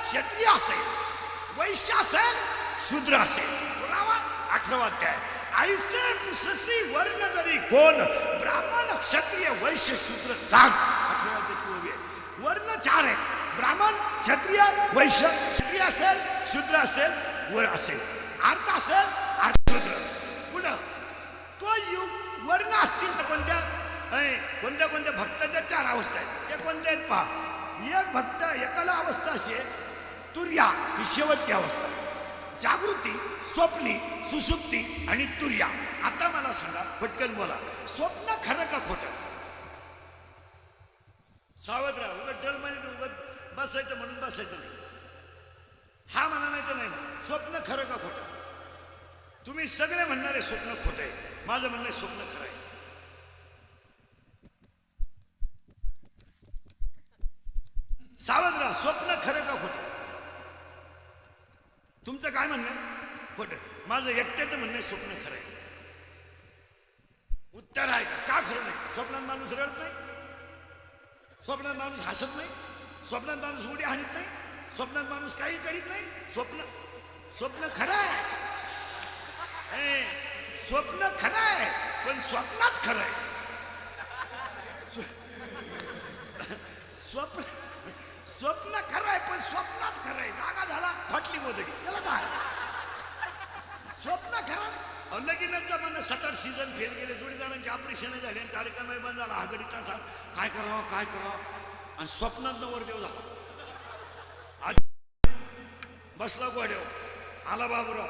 क्षत्रिय असेल, वैश्य असेल, शूद्र असेल. पुरावा 18वा अध्याय. ऐसे पुससी वर्ण जरी कोण, ब्राह्मण क्षत्रिय वैश्य शूद्र जाण. 18व्या अध्यायाची ओवी आहे. वर्ण 4 आहेत. ब्राह्मण, क्षत्रिय, वैश्य. क्षत्रिय असेल, शूद्र असेल, वर असेल, अर्थ असेल, अर्धशूद्र. पुढं तो युग वर्ण असतील तर कोणत्या कोणत्या कोणत्या भक्ताच्या 4 अवस्था आहेत. ते कोणत्या आहेत पहा. एक भक्त एकाला अवस्था अशी आहे, तुर्या ही शेवटची अवस्था. जागृती, स्वप्नी, सुसुप्ती आणि तुर्या. आता मला सांगा, पटकन बोला, स्वप्न खरं का खोटं? सावध राहा. उगत डळमध्ये उगत बसायचं म्हणून बसायचं नाही. हा म्हणा नाही तर नाही म्हणा. स्वप्न खरं का खोटं? तुम्ही सगळे म्हणणारे स्वप्न खोटं आहे. माझं म्हणणं स्वप्न खरं आहे. सावध राहा. स्वप्न खरं का खोटं? तुमचं काय म्हणणं? खोटं. माझं एकट्याचं म्हणणं स्वप्न खरं आहे. उत्तर आहे का खरं नाही? स्वप्नात माणूस रडत नाही, स्वप्नात माणूस हसत नाही, स्वप्नात माणूस उडी हाणत नाही, स्वप्नात माणूस काही करीत नाही. स्वप्न खरं आहे. स्वप्न खरं आहे पण स्वप्नात खरं आहे. स्वप्न खरं आहे पण स्वप्नात खरं आहे. जागा झाला फाटली मोदगी. त्याला काय स्वप्न खरं? लगीनचा म्हणणं 7-8 सीझन फेल गेले, जोडीदारांचे ऑपरेशन झाले, कार्यक्रम बंद झाला, आघाडी तासात काय करावं. आणि स्वप्नात नवरदेव झाला. आज बसला गोड्यावर, आला बाबूराव,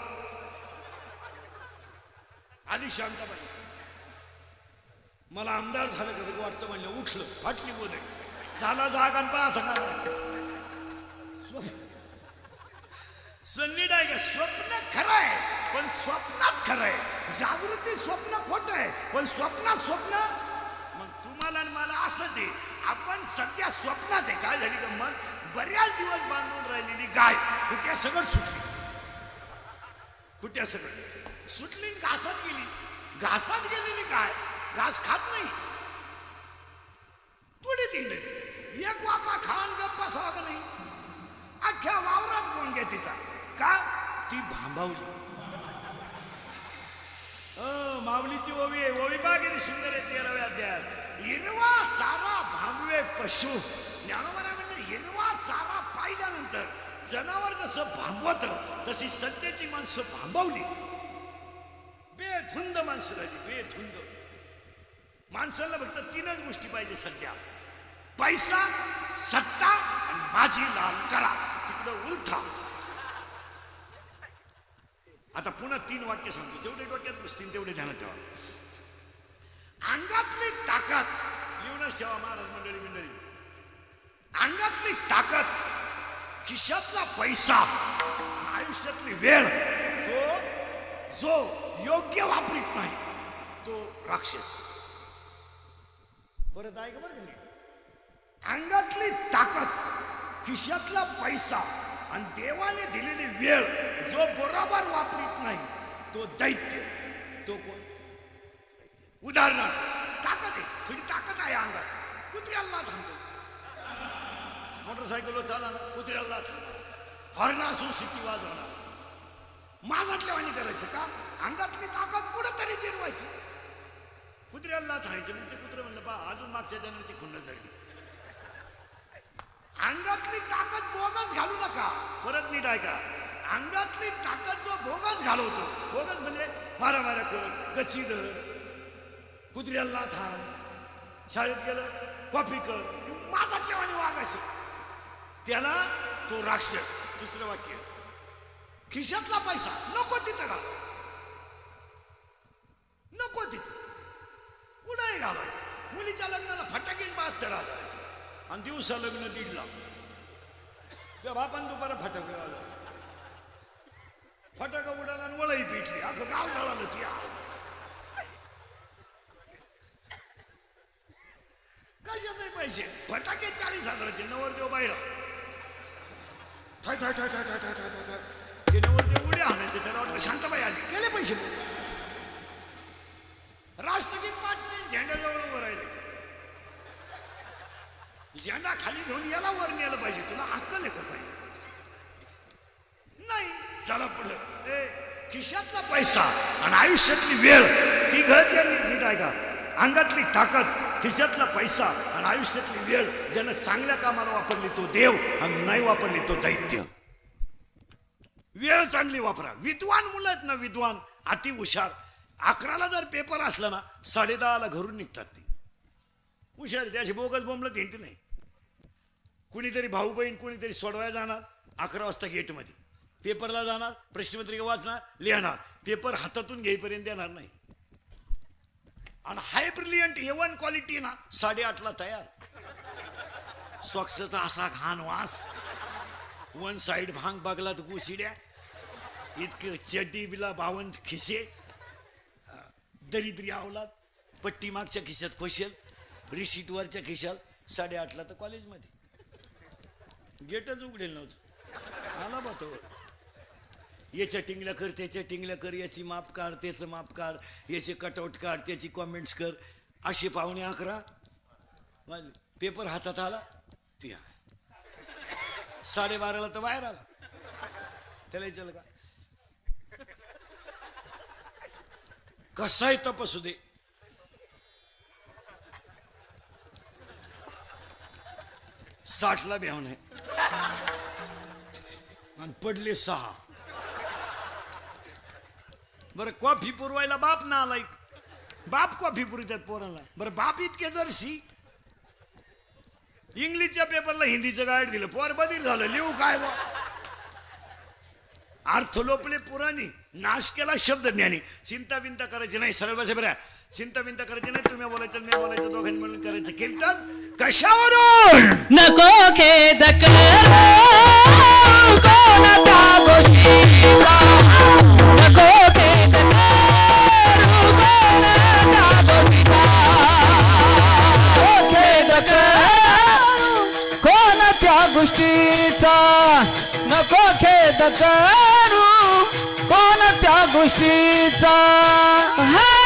आली शांताबाई. मला आमदार झालं का वाटतं म्हणलं. उठलं, फाटली गोदडी. झाला जागा पाहता संधी आहे का? स्वप्न खरं आहे पण स्वप्नात खरं आहे. जागृती स्वप्न खोट आहे पण स्वप्नात स्वप्न. मग तुम्हाला आणि मला असंच आहे. आपण सध्या स्वप्नात आहे. काय झाली गंमत? बऱ्याच दिवस बांधून राहिलेली गाय कुठ्या सगळं सुटली. कुठ्या सगळं सुटली, घासात गेली. घासात गेलेली गाय घास खात नाही. थोडी तिंडली. एक वापा खान गप्प बसावा का नाही? अख्ख्या वावरात गोंग्या तिचा. का? ती भांबावली. माऊलीची ओवी आहे. ओवी बा किती सुंदर आहे. 13व्या अध्यायात. हिरवा चारा भांबवे पशु. ज्ञानोबा म्हणजे हिरवा चारा पाहिल्यानंतर जनावर जसं भांबवत तशी सध्याची माणसं भांबवली. बेधुंद माणसं झाली. बेधुंद. माणसाला फक्त 3च गोष्टी पाहिजे सध्या: पैसा, सत्ता आणि माझी लाल करा. तिकडं उलथा. आता पुन्हा 3 वाक्य सांगतो. जेवढे डोक्यात बसतील तेवढे ध्यानात ठेवा. अंगातली ताकद लिहूनच ठेवा महाराज मंडळी. अंगातली ताकद, खिशातला पैसा, आयुष्यातली वेळ जो योग्य वापरीत नाही तो राक्षस. परत आहे का बरं नाही? अंगातली ताकद, खिशातला पैसा आणि देवाने दिलेली वेळ जो बरोबर वापरीत नाही तो दैत्य. तो कोण? उदाहरणार्थ ताकद आहे, थोडी ताकद आहे अंगात. कुत्र्याला थांबतो. मोटरसायकलवर चाला ना, कुत्र्याला थांबतो. हॉर्न असून शिट्टी वाजवणार. माझातल्या वाणी करायचं का? अंगातली ताकद कुठं तरी जिरवायची. कुत्र्याला थांबायचं. मग ते कुत्र म्हणलं पा अजून मागच्या त्याने ती खुन्नस झाली. अंगातली ताकद बोगस घालू नका. परत नीट आहे का? अंगातली ताकद जो बोगस घालवतो, बोगस म्हणजे मारा कर, गच्ची धर, कुत्र्याला थांब, शाळेत गेलं कॉफी कर, माझातल्या वाणी वागायचं, त्याला तो राक्षस. दुसरं वाक्य: खिशातला पैसा नको तिथं घाल. नको तिथं कुठंही घालायचं. मुलीच्या लग्नाला फटाकेच 72,000 आणि दिवसा लग्न 1.5 लाख. त्या बापान दुपारा फटाके आला. फटाका उडाला आणि वळही पेटली. अगं गाव जळालं. ती कशात नाही पैसे? फटाके 40,000चे. नवरदेव बाहेर ठय ठय ठय ठय ठय ठय ठय ठय. ते नवरदेव उड्या आणायचे. त्याला वाटलं शांताबाई आली. गेले पैसे. राष्ट्रगीत पाठणे झेंड्याजवळ उभं राहिले. झेंडा खाली घेऊन याला वर नेलं पाहिजे. तुला अक्कल आहे का पाहिजे? चला पुढे. खिशातला पैसा आणि आयुष्यातली वेळ ती घरची नीट आहे का. अंगातली ताकद, खिशातला पैसा आणि आयुष्यातली वेळ ज्यानं चांगल्या कामाला वापरली तो देव आणि नाही वापरली तो दैत्य. वेळ चांगली वापरा. विद्वान मुलं आहेत ना, विद्वान अति हुशार, 11ला जर पेपर असला ना 10:30ला घरून निघतात. ती हुशार, त्याची बोगस बोंबलत हिंट नाही. कुणीतरी भाऊ बहीण कुणीतरी सोडवायला जाणार, 11 वाजता गेटमध्ये पेपरला जाणार, प्रश्नपत्रिका वाचणार, लिहिणार, पेपर हातातून घेईपर्यंत देणार नाही. आणि हाय ब्रिलियंट A1 क्वालिटी ना 8:30ला तयार. सॉक्सचा असा घाण वास, वन साइड भांग बागलात गुशिड्या, इतकं चड्डी बिला 52 खिसे, दरिद्री अवलाद, पट्टी मागच्या खिशात खोशेल, रिसीटवरच्या खिशाल. 8:30ला तर कॉलेजमध्ये गेटच उघडेल नव्हतं. आला बा तो, याच्या टिंगल्या कर, त्याच्या टिंगल्या कर, याची माप काढ, त्याचं माप काढ, याचे कटआउट काढ, त्याची कॉमेंट्स कर. असे 11:15 पेपर हातात आला, ती 12:30ला तर बाहेर आला. त्याला विचारलं का कसाही तपासू दे, 60ला ब्याव नाही आणि पडले 6. बरं कॉफी पुरवायला बाप ना आलाय, बाप कॉफी पुरवतात पोरांना. बरं बाप इतके जरशी इंग्लिशच्या पेपरला हिंदीचं गाईड दिलं, पोर बधीर झालं, लिहू काय बा. अर्थ लोपले पुराणी, नाश केला शब्द ज्ञानी. चिंता बिंता करायची नाही, सरळ बसे बऱ्या. चिंता बिंता करायची नाही, तुम्ही बोलायचं मी बोलायचं, दोघांनी मिळून करायचं कीर्तन. कशावरून नको खेद करो कोणत्या गोष्टीचा, नको खेद करू कोणत्या गोष्टीचा, खेद करू कोणत्या गोष्टीचा, नको खेद करू कोणत्या गोष्टीचा. नको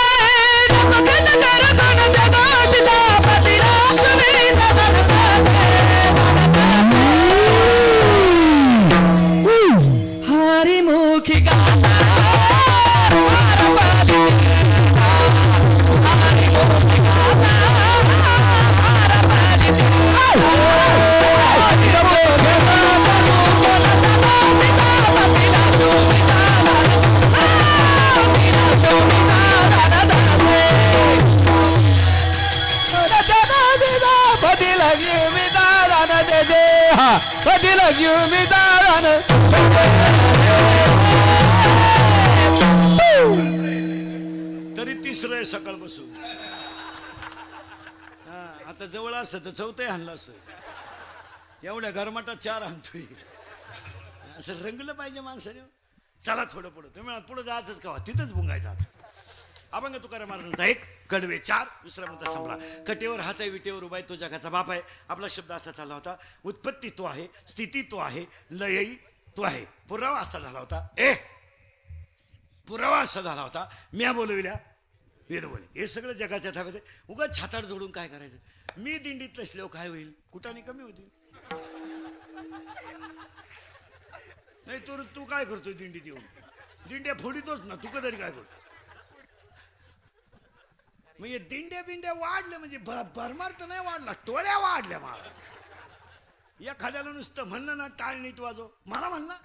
खेद करू कोणत्या गोष्टीचा, पतीला सुनीता हरिमुखी गाता तरी तिसरं आहे सकाळपासून. आता जवळ असतं तर 4थं आणलं असं. एवढ्या गरमाटात 4 आणतोय. असं रंगलं पाहिजे माणसाने. चला थोडं पुढं, तुम्ही पुढं जायचंच का, तिथंच बुंगायचं. अभंग तुकाराम महाराजांचा 1, कडवे 4, दुसरा मुद्दा संपला. कटेवर हात आहे, विटेवर उभा आहे, तो जगाचा बाप आहे. आपला शब्द असा चालला होता, उत्पत्ती तो आहे, स्थिती तो आहे, लयही तो आहे. पुरावा असा झाला होता, पुरावा असा झाला होता, म्या बोलविल्या वेद बोले. हे सगळं जगाच्या ताब्यात आहे. उगाच छाताड जोडून काय करायचं. मी दिंडीत नसल्यावर काय होईल, कुठाने कमी होतील. नाही तू काय करतोय दिंडीत येऊन, दिंड्या फोडीतोच ना, तू कधी काय करतो. म्हणजे दिंड्या बिंड्या वाढल्या म्हणजे भरमार तर नाही वाढला, टोळ्या वाढल्या. मला एखाद्याला नुसतं म्हणलं ना टाळ नीट वाजव, मला म्हणला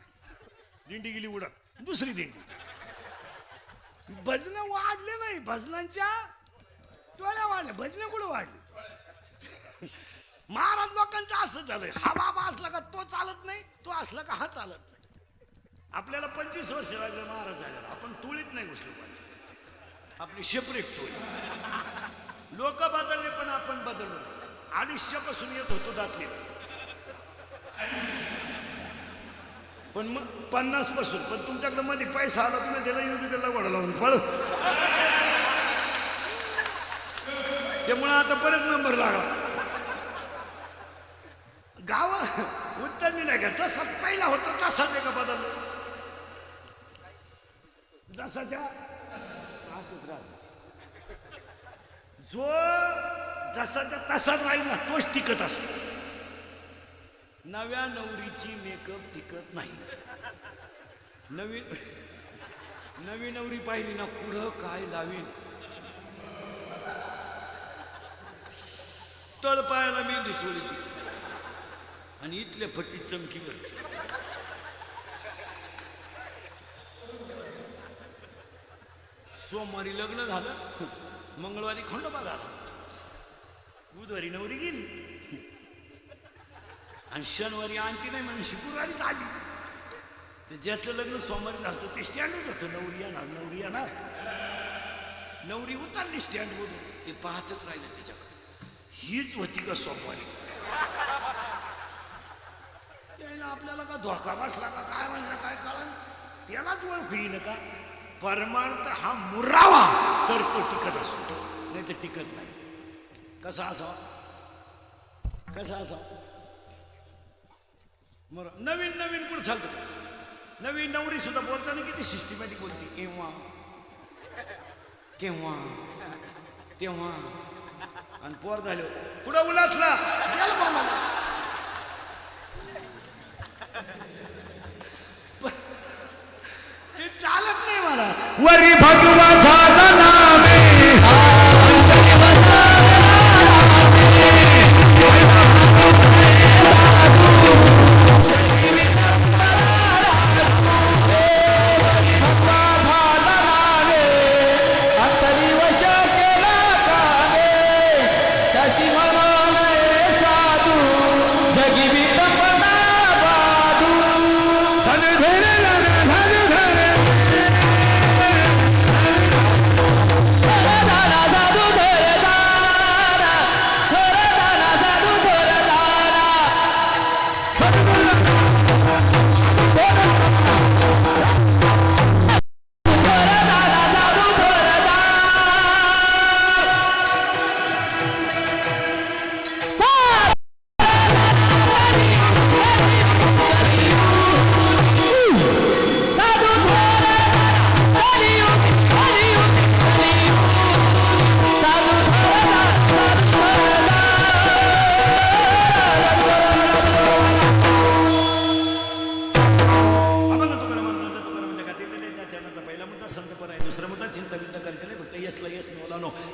दिंडी गेली उडत, दुसरी दिंडी. भजन वाढले नाही, भजनांच्या टोळ्या वाढल्या, भजन कुठं वाढली. महाराज लोकांचं असं झालंय, हा बाबा असला का तो चालत नाही, तो असला का हा चालत नाही. आपल्याला 25 वर्ष लागले महाराज झालेला, आपण टोळीत नाही घुसलो पाहिजे, आपली सेपरेट टोळी. लोक बदलले पण आपण बदललो. 250 येत होतो दाखले, पण मग 50 पासून. पण तुमच्याकडे मध्ये पैसा आला, तुम्ही त्याला युनिटला घोडा लावून पळ. त्यामुळे आता परत नंबर लागला. गाव उत्तर मी नाही का, जसा पहिला होता तसाच का बदललो, जसाच्या असंच राहत. जो जसाच्या तसाच राहील ना तोच टिकत असतो. नव्या नवरीची मेकअप टिकत नाही. नवीन नवी नवरी पाहिली ना पुढं काय लावीन. तळ पायाला मेहंदी चोळीची आणि इथल्या फट्टी चमकीवर. सोमवारी लग्न झालं, मंगळवारी खंडोबा झाला, बुधवारी नवरी गेली आणि शनिवारी आणखी नाही म्हणून शुक्रवारीच आली. ते ज्याचं लग्न सोमवारी झालं ते स्टँडच होतं. नवरी येणार नवरी उतरली स्टँडवरून. ते पाहतच राहिलं त्याच्याकडे. हीच होती का सोमवारी? त्याला आपल्याला का धोका बसला का काय म्हणलं काय कळलं, त्यालाच ओळखू येईन का. परमार्थ हा मुरावा तर तो टिकत असतो, नाही तर टिकत नाही. कसा असावा? नवीन कुठं चालतं. नवीन नवरी सुद्धा बोलताना किती सिस्टमॅटिक बोलते. केव्हा तेव्हा आणि पोर झालं पुढं उलासला गेलं बाबा. ते चालत नाही मला. वरी भगवा झाला नामे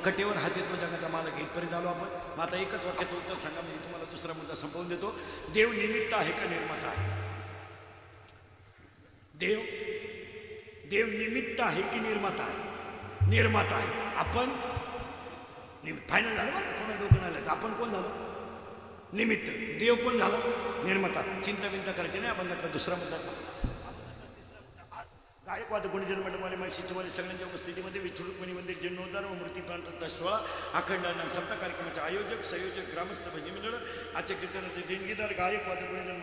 कटेवर हात येतो जगाचा मालक. इथपर्यंत आलो आपण. मग आता एकच वाक्याचं उत्तर सांगा म्हणजे तुम्हाला दुसरा मुद्दा संपवून देतो. देव निमित्त आहे का निर्माता आहे? देव निमित्त आहे की निर्माता आहे? निर्माता आहे. आपण फायनल झालं बरं. कोणा डोकं आलं. आपण कोण झालो? निमित्त. देव कोण झाला? निर्माता. चिंता करायची नाही. आपण त्यातला दुसरा मुद्दा गायकवाद गुणजन मंडपाने माहितीवाले सगळ्यांच्या उपस्थितीमध्ये विठ्ठल रुक्मिणी मंदिर जीर्णोद्धार व मूर्ती प्रांत 16 अखंड सप्ताह कार्यक्रमाचे आयोजक संयोजक ग्रामस्थ भजनी मंडळ आजच्या कीर्तनाचे देणगीदार गायकवाद गुणजन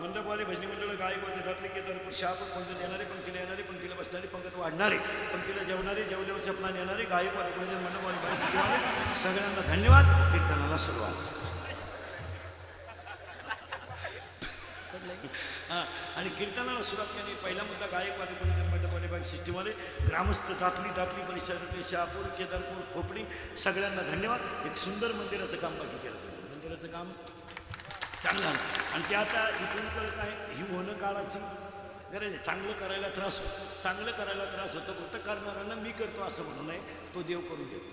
मंडपवाले भजनी मंडळ गायकवाद दातले केदारपूर शहापूर पंक्तीला येणारे पंक्तीला येणारे पंक्तीला बसणारे पंगत वाढणारे पंक्तीला जेवणारे जेवल्यावर चपला येणारे गायकवाद गुणजन मंडपवाले माहितीवाले सगळ्यांना धन्यवाद. कीर्तनाला सुरुवात. आणि कीर्तनाला सुरुवात केली. पहिला मुद्दा गायकवाद गुणजन मंडपवाले बाग सिस्टीमवाले ग्रामस्थ दातली परिसरातले शहापूर केदारपूर खोपडी सगळ्यांना धन्यवाद. एक सुंदर मंदिराचं काम बाकी केलं. मंदिराचं काम चांगलं आहे आणि ते आता इथून कळत आहे. ही होणं काळाची गरज आहे. चांगलं करायला त्रास होतो. फक्त करणाऱ्यांना मी करतो असं म्हणू नये. तो देव करून घेतो.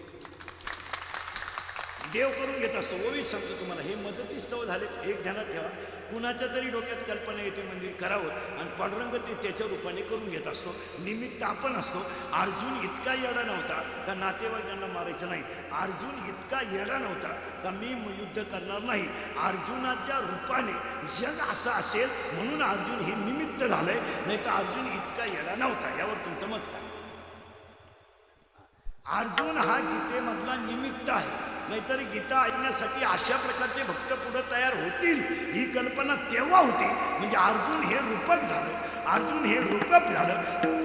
देव करून घेत असतो. ओवीच सांगतो तुम्हाला. हे मदतीस्तव झाले. एक ध्यानात ठेवा. कुणाच्या तरी डोक्यात कल्पना येते मंदिर करावं आणि पांडुरंग ते त्याच्या रूपाने करून घेत असतो. निमित्त आपण असतो. अर्जुन इतका येडा नव्हता का नातेवाईकांना मारायचं नाही. अर्जुन इतका येडा नव्हता का मी युद्ध करणार नाही. अर्जुनाच्या रूपाने जग असं असेल म्हणून अर्जुन हे निमित्त झालंय. नाही तर अर्जुन इतका येडा नव्हता. यावर तुमचं मत काय? अर्जुन हा गीतेमधला निमित्त आहे. नाहीतर गीता ऐकण्यासाठी अशा प्रकारचे भक्त पुढे तयार होतील ही कल्पना तेव्हा होती म्हणजे अर्जुन हे रूपक झालं. अर्जुन हे रूपक झालं.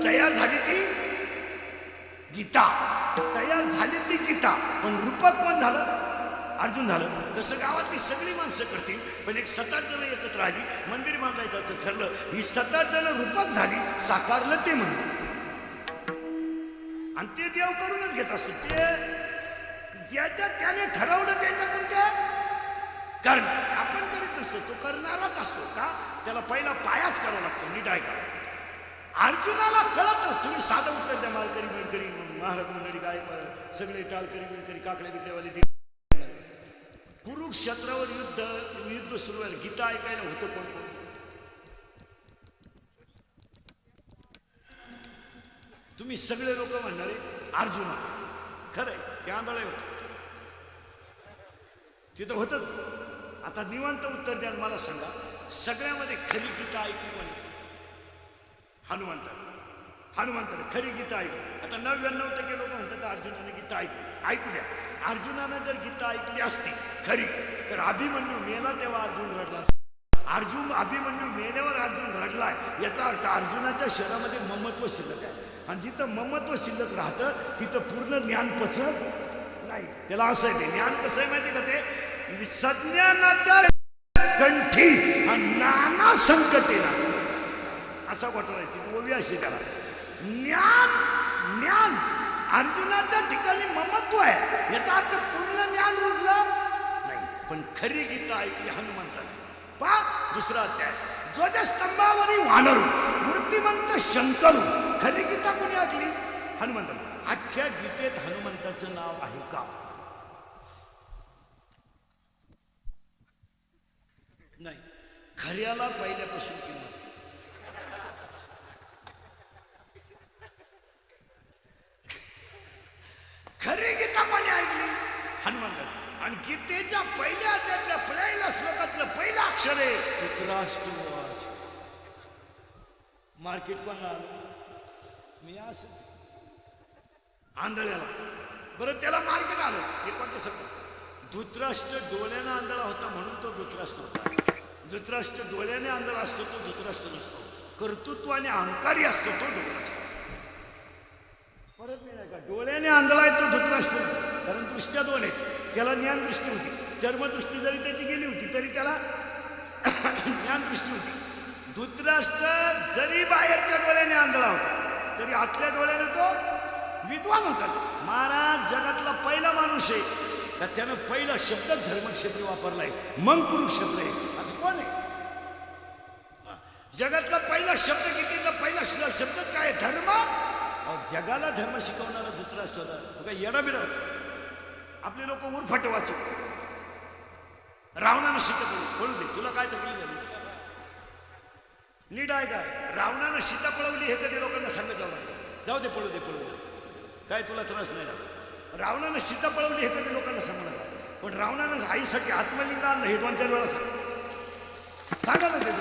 तयार झाली ती गीता. पण रूपक कोण झालं? अर्जुन झालं. तसं गावातली सगळी माणसं करतील पण एक 7 जण एकत्र आली मंदिर बांधायचं ठरलं. ही 7 जण रूपक झाली. साकारलं ते मंदिर आणि ते देव करूनच घेत असतो. ते ज्याच्यात त्याने ठरवलं त्याच्याकडून ते करणार. आपण करीत नसतो. तो करणाराच असतो. का? त्याला पहिला पायाच करावा लागतो. नीट ऐका. अर्जुनाला कळत ना. तुम्ही साधं उत्तर द्या. मालकरी बिलकरी महाराज मंडळी काय सगळे टालकरी बिलकरी काकडे बिकडेवाले ते. कुरुक्षेत्रावर युद्ध सुरू आहे. गीता ऐकायला होतं कोण कोण? तुम्ही सगळे लोक म्हणणारे अर्जुन होते. खरंय ते आंधळे होते. तिथं होतं. आता निवांत उत्तर द्या. मला सांगा सगळ्यामध्ये खरी गीता ऐकली कोणी? हनुमंताने खरी गीता ऐकली. आता 99% लोक म्हणतात अर्जुनाने गीता ऐकली. ऐकू द्या. अर्जुनानं जर गीता ऐकली असती खरी तर अभिमन्यू मेला तेव्हा अर्जुन रडला. अभिमन्यू मेल्यावर अर्जुन रडलाय याचा अर्थ अर्जुनाच्या शरीरामध्ये ममत्व शिल्लक आहे. आणि जिथं ममत्व शिल्लक राहतं तिथं पूर्ण ज्ञान पचत नाही. त्याला असं आहे. ज्ञान कसं आहे माहिती का? ते सज्ञानाच्या कंठी नाना संकटेला असा घोटाळा आहे. ती ओवी अशी त्याला ज्ञान अर्जुनाच्या ठिकाणी ममत्व आहे याचा अर्थ पूर्ण ज्ञान रुजलं नाही. पण खरी गीता ऐकली हनुमंताने. पहा दुसरा अध्याय. ध्वजस्तंभावरी वानरू मूर्तिमंत शंकरू. खरी गीता कोणी ऐकली? हनुमंताने. अख्ख्या गीतेत हनुमंताचं नाव आहे का? नाही. खऱ्याला पहिल्यापासून किंमत. खरी गीता कोणी ऐकली? हनुमंताने. आणि गीतेच्या पहिल्या अध्यायातल्या पहिल्या श्लोकातलं पहिलं अक्षर आहे धृतराष्ट्रवाच. मार्केट कोणाला आलं? मी असं आंधळ्याला. बरं त्याला मार्केट आलं. हे कोणतं सगळं? धृतराष्ट्र डोळ्यानं आंधळा होता म्हणून तो धृतराष्ट्र होता. धृतराष्ट्र डोळ्याने आंधळा असतो तो धृतराष्ट्र नसतो. कर्तृत्व आणि अहंकारी असतो तो धृतराष्ट्र. परत नाही का? डोळ्याने आंधळा आहे तो धृतराष्ट्र. कारण दृष्ट्या दोन आहेत. त्याला ज्ञानदृष्टी होती. चर्मदृष्टी जरी त्याची गेली होती तरी त्याला ज्ञानदृष्टी होती. धृतराष्ट्र जरी बाहेरच्या डोळ्याने आंधळा होता तरी आतल्या डोळ्याने तो विद्वान होता. महाराज जगातला पहिला माणूस आहे का त्यानं पहिला शब्द धर्मक्षेत्री वापरलाय. मग कुरुक्षेत्र आहे असं कोण आहे? जगातला पहिला शब्द कितीचा पहिला शब्दच काय? धर्म. जगाला धर्म शिकवणारा धृतराष्ट्र होता. तो काय येडा बिडा? आपले लोक उरफाट वाचू. रावणानं सीता पळू दे. तुला काय तकलीफ झाली? नीट आहे काय? रावणानं सीता पळवली हे कधी लोकांना सांगत जाऊ दे पळू दे काय तुला त्रास नाही लागला. रावणानं सीता पळवली हे कधी लोकांना सांगू नका. पण रावणानं आईसाठी आत्मलिंग आणलं हे 2-4 वेळा सांगा ना. ते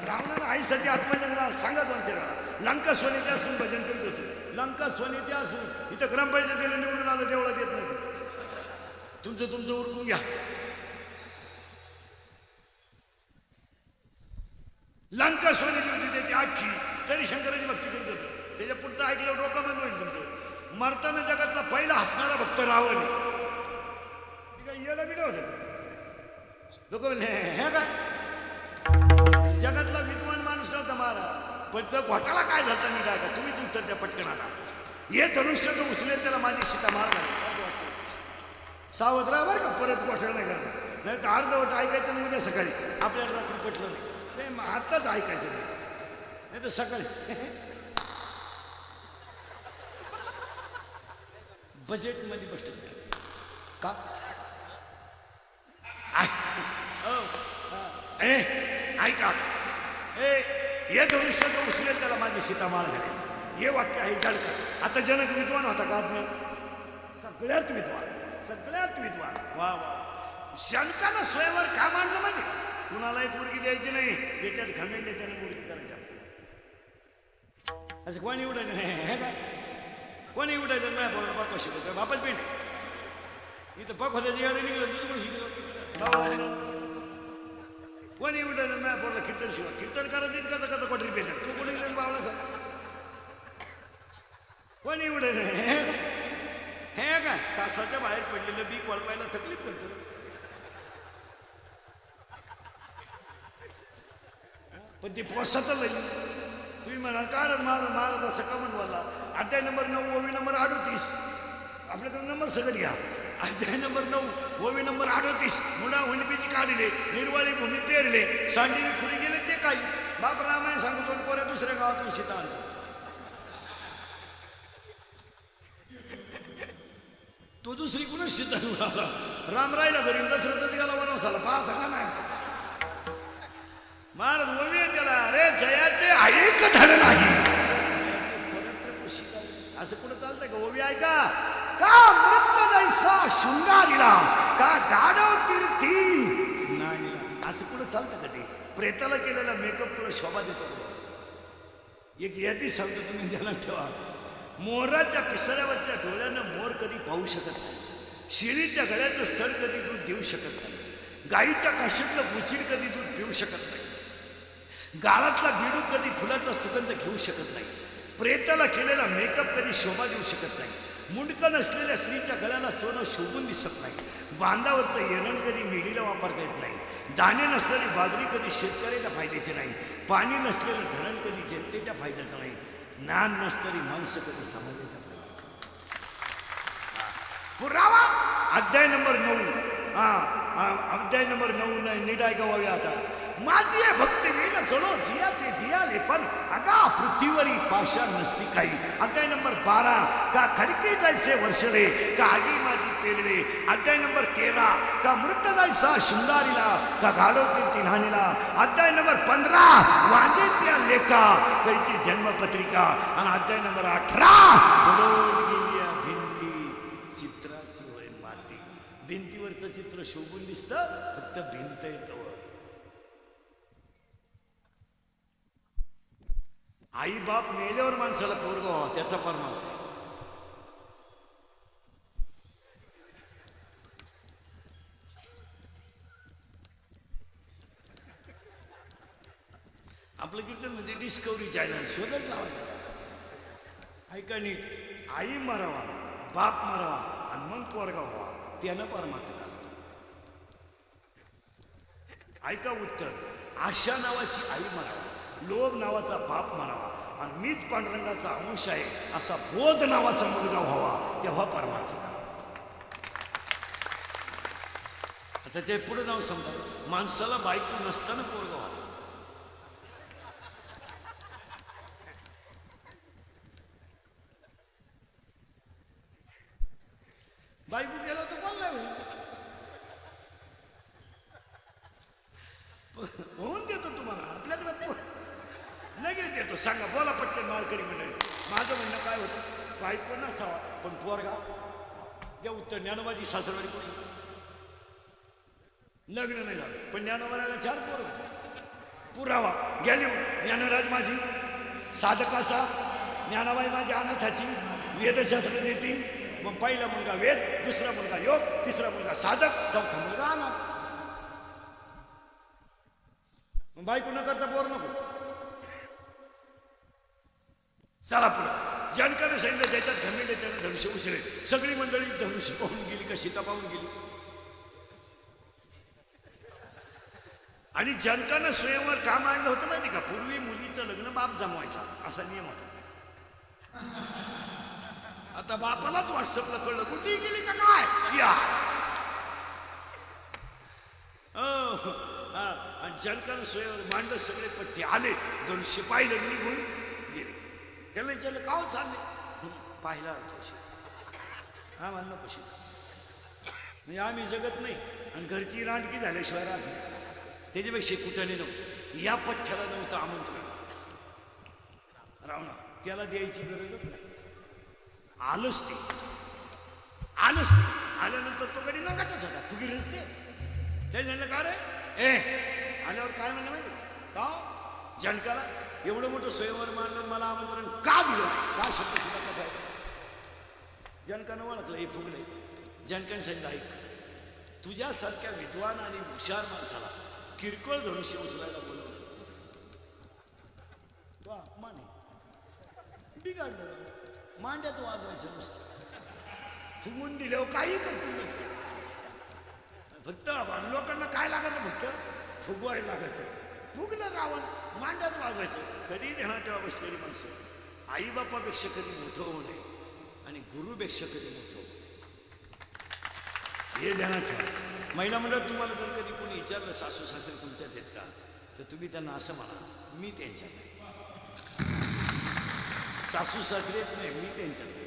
रावणानं आईसाठी आत्मलिंग सांगा 2-4 वेळा. लंका सोन्याचे असून भजन करीत होते. लंका सोन्याचे असून इथं ग्रामपंचायतीला निवडून आलं देवळा देत नाही. तुमचं उरकून घ्या. लंका सोन्याची होती त्याची आखी तरी शंकराची भक्ती करत होते. त्याच्या पुढचं ऐकलं डोकं बंद होईल तुमचं. मरताना जगातला पहिला हसणारा भक्त रावण आहे. काय येलं बिलं होतं लोक म्हणले हे काय? जगातला विद्वान माणूस नव्हता महाराज. पण तो घोटाळा काय झाला मी काय का? तुम्हीच उत्तर द्या पटकन. आता हे धनुष्य जो उचलेल त्याला माझी सीता मार. सावध राहा बरं का. परत घोटाळा नाही करता. नाही तर अर्धवट ऐकायचं नाही. उद्या सकाळी आपल्याला रात्री पटलं नाही. मग आत्ताच ऐकायचं नाही तर सकाळी बजेटमध्ये बसत का? ऐका हे धनुष्य जो उचलेल त्याला माझी सीता माळ घालेल. हे वाक्य आहे जळका. आता जनक विद्वान होता का? आत्म्या सगळ्यात विद्वान. वा वा. शंकानं स्वयंवर का मांडलं म्हणजे कुणालाही पोरगी द्यायची नाही. ज्याच्यात घमेंड त्याने पोरगी करायच्या. असं कोणी उडायचं नाही. हे काय कोणी उडायचं नाही. बापा शिकवतो बापाच पेंट इथं पक होत्या जिकडे निघलं दुसरीकडे शिकलो. कोणी उठायचं नाही. पोरला कीर्तन शिवा. कीर्तन करायचं कसं कोटरी पेतात. तू कोणी बावला कोणी उठायचं हे का? तासाच्या बाहेर पडलेलं बी कोलपायला तकलीफ करतो. पण ती पोसत तुम्ही म्हणाल कारण महाराज असं का म्हणवाला? अध्याय नंबर 9 ओवी नंबर 38. आपल्याकडे नंबर सगळं घ्या. अध्याय नंबर 9 ओवी नंबर 38. मुळा हुणबीची काढले निर्वाळी भूमी पेरले सांडीवी खुरी गेले ते काही बाप रामायण सांगतो आणि पोऱ्या दुसऱ्या गावातून सीता आणतो. तो दुसरी कुणच सीता घेऊन आला. राम राहिला घरी, दशरथच गेला वनवासाला. पाहता का नाही महाराज ओवी आहे त्याला. अरे जयाचे ऐक धड नाही, असं कुठं चालतंय का? ओवी ऐका का मृत जैसा शृंगारीला का गाढव तीर्थी नाही, असं कुठं चालतं का? ते प्रेताला केलेला मेकअप तुला शोभा देतो. एक यादी सांगतो, तुम्ही ध्यानात ठेवा. मोराच्या पिसाऱ्यावरच्या डोळ्यानं मोर कधी पाहू शकत नाही. शेळीच्या गळ्याचं सड कधी दूध देऊ शकत नाही. गाईच्या काशीतलं बुचीर कधी दूध पिऊ शकत नाही. गाळातला बिडू कधी फुलाचा सुगंध घेऊ शकत नाही. प्रेताला केलेला मेकअप कधी शोभा देऊ शकत नाही. मुंडकं नसलेल्या स्त्रीच्या गळ्याला सोनं शोभून दिसत नाही. बांधावरचं येरण कधी मेढीला वापरता येत नाही. दाणे नसलेली बाजरी कधी शेतकऱ्याच्या फायद्याची नाही. पाणी नसलेलं धरण कधी जनतेच्या फायद्याचं नाही. ज्ञान नसणारी माणसं कधी समाजाच्या फायद्याचं. पुरावा अध्याय नंबर 9. अध्याय नंबर 9 नीट ऐकावे. आता माझी भक्ती विण चलो जियाचे जियाले पण अगा पृथ्वीवरी पाषाण नसती काही. अध्याय नंबर 12 का खडके जैसे वर्षले का आगी माझी पेरले. अध्याय नंबर 13 का मृत जैसा शृंगारीला का गाढवतील तिन्हानीला. अध्याय नंबर 15 वाजेच्या लेखा कैची जन्मपत्रिका. आणि अध्याय नंबर 18 पडून गेली भिंती चित्राची होय माती. भिंतीवरचं चित्र शोभून दिसतं, फक्त भिंत येतं. आई बाप मेल्यावर माणसाला पोरगा व्हावा त्याचा परमार्थ आहे. आपलं कीर्तन म्हणजे डिस्कवरी चॅनल शोधच लावायचं. ऐका नीट. आई मरावा, बाप मरावा आणि मग पोरगा व्हावा, त्यानं परमार्थ झाला. ऐका उत्तर. आशा नावाची आई मरावा, लोभ नावाचा बाप म्हणावा आणि मीच पांडुरंगाचा अंश आहे असा बोध नावाचा मुलगा व्हावा, तेव्हा परमार्थ झाला. आता ते पुढे नाव समजा. माणसाला बायको नसताना पोरगा व्हावा. बायको गेला तर कोण नाही होऊन देतो तुम्हाला. आपल्याकडे लगेच देतो. सांगा, बोला पटकन माळकरी मंडळी. माझं म्हणणं काय होतं? बायको नसावा पण पोरगा द्या. उत्तर. ज्ञानोबाची सासरवाडी कोणी लग्न नाही झालं पण ज्ञानोबाला 4 पोर होते. पुरावा गेली. ज्ञानराज माझी साधकाचा, ज्ञानाबाई माझी अनाथाची. वेदशास्त्र देती. मग पहिला मुलगा वेद, दुसरा मुलगा योग, तिसरा मुलगा साधक, चौथा मुलगा अनाथ. मग बायको न करता पोर नको. चला पुढं. जनकाने सांगितलं ज्याच्यात घमेंड त्यानं धनुष्य उचले. सगळी मंडळी धनुष्य पाहून गेली का सीता पाहून गेली. आणि जनकानं स्वयंवर का मांडलं होतं माहिती का? पूर्वी मुलीचं लग्न बाप जमवायचा असा नियम होता. आता बापालाच व्हॉट्सअपला कळलं कुठे गेली का काय या. आणि जनकानं स्वयंवर मांडलं. सगळे पट्टे आले, धनुष्य पाहिलं, निघून गेले. त्याला विचारलं का हो चालले? पाहिला हा म्हणणं कशी म्हणजे आम्ही जगत नाही आणि घरची रांडकी झाल्याशिवाय राहत नाही. त्याच्यापेक्षा कुठं नव्हतं. या पठ्ठ्याला नव्हतं आमंत्रण. रावणा त्याला द्यायची गरजच नाही. आलंच ते. आल्यानंतर तो गडी नगाटच होता. फुगी रस्ते ते म्हणलं का रे आल्यावर काय म्हणलं माहिती का? जनकाला एवढं मोठं स्वयंवर मानलं, मला आमंत्रण का दिलं? का शब्द सुद्धा कसा आहे? जनकानं ओळखलं हे फुगलंय. जनकाने सांगितलं ऐक, तुझ्यासारख्या विद्वान आणि हुशार माणसाला किरकोळ धनुष्य उचलायला बोलवलं तो अपमान आहे. बिघडलं. मांड्याचं वाजवायचं नुसतं. फुगून दिल्यावर काही करतील. फक्त लोकांना काय लागत? फक्त फुगवायला लागत. फुगलं रावण, मांड्यात वाजवायचं. कधी ध्यानात ठेवा बसलेली माणसं, आई बापापेक्षा कधी मोठं होऊ नये आणि गुरुपेक्षा कधी मोठं होऊ हे ध्यानात ठेवा. महिला मंडळ तुम्हाला जर कधी कोणी विचारलं सासू सासरे तुमच्यात आहेत का, तर तुम्ही त्यांना असं म्हणा, मी त्यांच्यात आहे. सासू सासरेच नाही, मी त्यांच्यात आहे.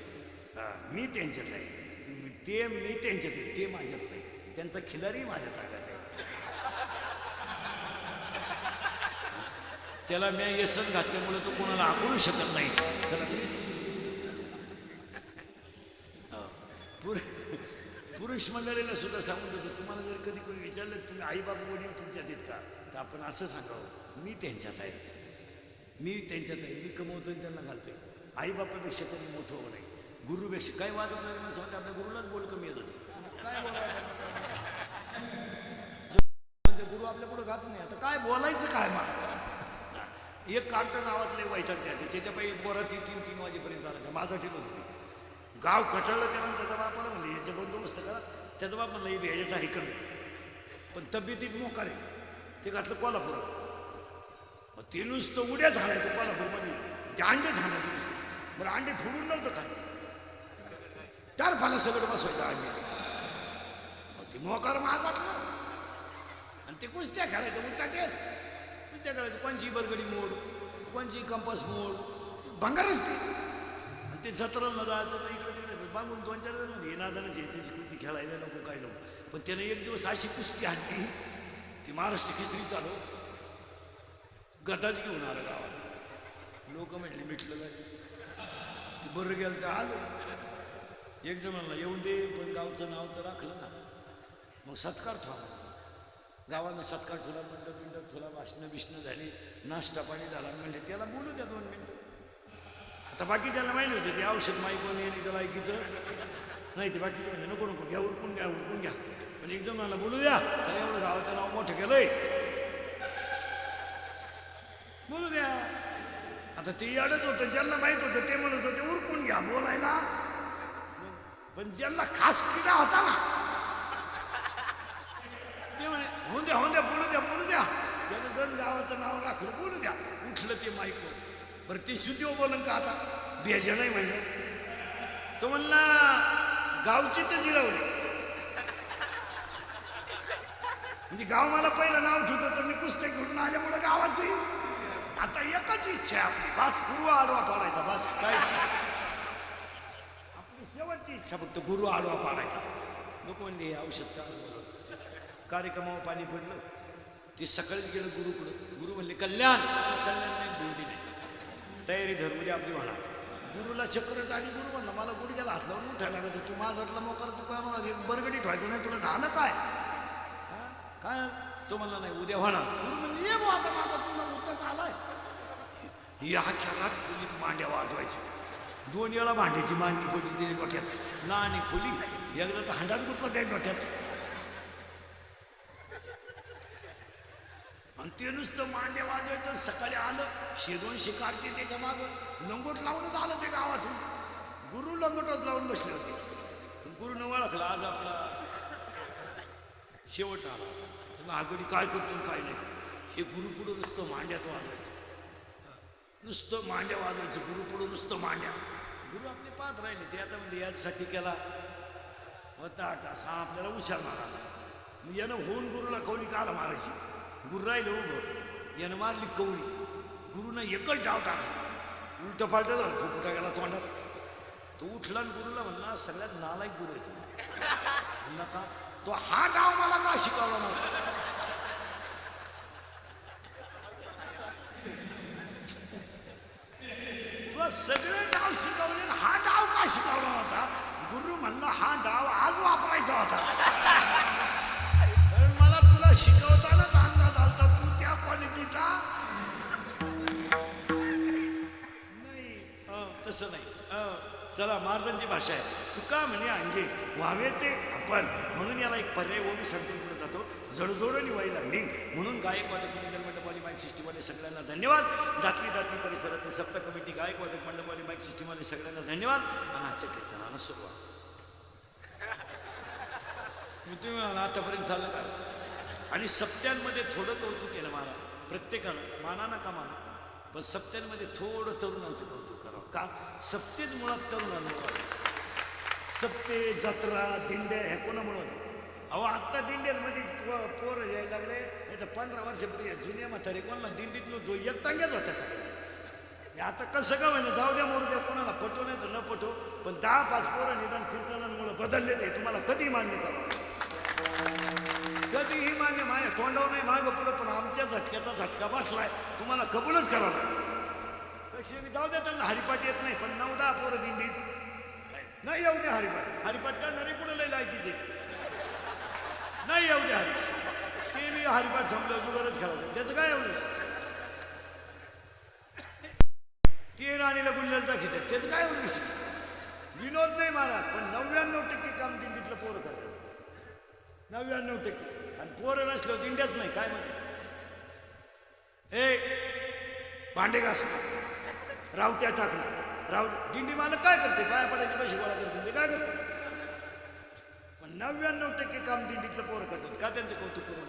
मी त्यांच्यात आहे, ते मी त्यांच्यात आहे, ते माझ्यात नाही. त्यांचा खिलारी माझ्या ताब्यात आहे. त्याला मी व्यसन घातल्यामुळे तो कोणाला आकळू शकत नाही. पुरुष मंडळीला सुद्धा सांगून देतो, तुम्हाला जर कधी कोणी विचारलं तुम्ही आई बाबा वडील तुमच्यात आहेत का, तर आपण असं सांगावं, मी त्यांच्यात आहे, मी त्यांच्यात आहे. मी कमवतोय त्यांना घालतोय. आई बापापेक्षा कधी मोठं होऊ नये. गुरुपेक्षा काय वाजवणारे माणसं म्हणते आपल्या गुरुलाच बोल कमी येत होते. काय बोलायचं, गुरु आपल्या पुढे घात नाही. आता काय बोलायचं काय मला. एक कार्टन नावातले वैताग द्यायचे, त्याच्यापैकी बोरा 3 वाजेपर्यंत चालायचा. माझा ठीक होती. गाव कटळलं तेव्हा त्याचा बापाला म्हणले याचा बंदोबस्त करा. त्याचा बाप म्हणलं हे ह्याच्यात आहे कमी, पण तब्येतीत मोकार आहे. ते घातलं कोल्हापूर. मग ते नुसतं उड्या झाडायचं कोल्हापूरमध्ये, ते अंडे झाडायचे नुसतं. बरं अंडे फोडून नव्हतं खात, 4 पाला सगळं बसवायचं अंडे. मग ते मोकार माझातलं. आणि ते कुस्त्या खेळायचं, उताटे कुस्त्या खेळायचं. कोणची बरगडी मोड, कोणची कंपास मोड, भंगारच ते. आणि ते जत्रेला जायचं तर इकडे तिकडे बांधून 2-4 जण हे नादानच यायची कुस्ती खेळायला नको काय नको. पण त्यानं एक दिवस अशी कुस्ती आणली, ती महाराष्ट्र केसरी चालू, गदाच घेऊन आलं गावात. लोक म्हटले मिटलं गाडी. ते बरं गेलं तर आलं. एक जणांना येऊन दे, पण गावचं नाव तर राखलं ना. मग सत्कार ठेवा, गावानं सत्कार ठेवला, मंडप ठेवला, भाषणं झाली, नाश्ता पाणी झाला. म्हणजे त्याला बोलू द्या 2 मिनिटं. आता बाकीच्याला माहिती होते ते औषध माहीत कोण येण्याचं लायकीचं नाही. ते बाकीचे म्हणजे नको नको घ्या, उरकून घ्या, उरकून घ्या. पण एक जणांना बोलू द्या, त्याला एवढं गावाचं नाव मोठं केलंय, बोलू द्या. आता ते अडच होतं, ज्यांना माहित होतं ते म्हणत होते उरकून घ्या बोलायला. पण ज्यांना खास किडा होता ना, ते म्हणे होऊन द्या, होऊन द्या, बोलू द्या, बोलू द्या. त्यानं जण गावाचं नाव राखलं, बोलू द्या. उठलं ते माईक. बरं ते शुद्धीवर बोलन का आता, भेजा नाही म्हणलं. तो म्हणला गावची तर जिरवली. म्हणजे गाव मला पहिलं नाव ठेवतं, तर मी कुस्त्या घेऊन आल्यामुळे गावाची आता एकच इच्छा आहे आपली, बस गुरु आडवा पाडायचा. बस काय आपली शेवटची इच्छा, फक्त गुरु आडवा पाडायचा. लोक म्हणले औषध का कार्यक्रमावर पाणी पडलं. ते सकाळीच गेलं गुरुकडं. गुरु म्हणले कल्याण. कल्याण नाही, भेंडी नाही, तयारी धर उद्या आपली म्हणा. गुरुला चक्र झाली. गुरु म्हणलं मला गुडघ्याला हात लावून उठायला लागत, तू माझ्यातला मोकार, तू काय मला बरगडी ठेवायचं नाही, तुला झालं काय काय. तो म्हणला नाही उद्या होणार. गुरु म्हणले ये बो आता, माझा तुला उत्तर आलाय. या खेळात खोलीत मांड्या वाजवायची. 2 वेळा भांड्याची मांडणी पडली तिने डोक्यात, ना आणि खोली. एकदा तर हांडाच गुतला त्या डोक्यात. आणि ते नुसतं मांड्या वाजवायचं. सकाळी आलं 100-200 कार्टी त्याच्या मागं लंगोट लावूनच आलं ते गावातून. गुरु लंगोटच लावून बसले होते. गुरुनं ओळखला आज आपला शेवट आला. आगडी काय करतो काय नाही. हे गुरु पुढं नुसतं मांड्याचं वाजवायचं, नुसतं मांड्या वाजवायचं. गुरु पुढं नुसतं मांड्या. गुरु आपले पाहत राहिले. ते आता म्हणजे यासाठी केला होता हा आपल्याला उशार मारायला. यानं होऊन गुरुला कवली काला मारायची. गुरु राहिलं उभं, यानं मारली कवळी. गुरुनं एकच डाव टाकला, उलट पालट झालं, फुफुटा गेला तोंडात. तो उठला आणि गुरुला म्हणला सगळ्यात नालायक गुरु आहे तुम्ही. म्हणला का, तो हा डाव मला का शिकवला नव्हता. तो सगळे डाव शिकवले, हा डाव का शिकवला होता. गुरु म्हणला हा डाव आज वापरायचा होता, कारण मला तुला शिकवतानाच अंदाज आलता तू त्या क्वालिटीचा नाही. तसं नाही. चला महाराजांची भाषा आहे. तुका म्हणे अंगे व्हावे ते आपण, म्हणून याला एक पर्याय ओळी सांगते जातो. जडजोडणी व्हायला लिंग म्हणून गायकवादक नियोजन मंडपवाली माईक सिस्टीमवाले सगळ्यांना धन्यवाद. दातली परिसरातील सप्त कमिटी गायकवादक मंडपवाली माईक सिस्टीमवाले सगळ्यांना धन्यवाद. आणि आजच्या कीर्तनाला सुरुवात. मी तुम्ही म्हणाला आतापर्यंत झालं का. आणि सप्त्यांमध्ये थोडं कौतुक केलं मला प्रत्येकानं, माना नका माना, पण सप्त्यांमध्ये थोडं तरुणांचं कौतुक करावं. का सप्तेच मुळात तरुणांना. सप्ते जत्रा दिंड्या ह्या कोणामुळं, अहो आत्ता दिंड्यांमध्ये पोरं यायला लागले नाही तर 15 वर्षापूर्वी जुन्या म्हातारे कोणाला दिंडीत एक टांग्याच होत्या सगळ्या. आता कसं का म्हणजे जाऊ द्या मोरू द्या, कोणाला पटो नाही तर न पटो, पण 10-5 पोरं निदान कीर्तनांमुळे बदलले ते तुम्हाला कधी मान्य करा, कधीही मान्य. माझ्या तोंडावर नाही मागं पुढं, पण आमच्या झटक्याचा झटका बसलाय, तुम्हाला कबूलच करा. कशी मी जाऊ द्या, त्यांना हरिपाठ येत नाही, पण 9-10 पोरं दिंडीत नाही येऊ द्या. हरिपाठ करणारे कुठं लय लायकीचे नाही येऊ द्या. ते मी हरिपाठ संपलं जुगारच खेळायचं, त्याचं काय एवढं. ते राणीला गुल्लच दाखवतात, त्याचं काय एवढं विशेष. विनोद नाही महाराज, पण 99% काम दिंडीतलं पोरं करतात. 99%. आणि पोरं नसलं दिंड्याच नाही. काय म्हणते भांडे घासणं, रावट्या टाकणं, दिंडी मालक काय करते, पाया पडायचे पैसे गोळा करते, ते काय करते. पण 99% काम दिंडीतलं पोरं करतात. का त्यांचं कौतुक करून.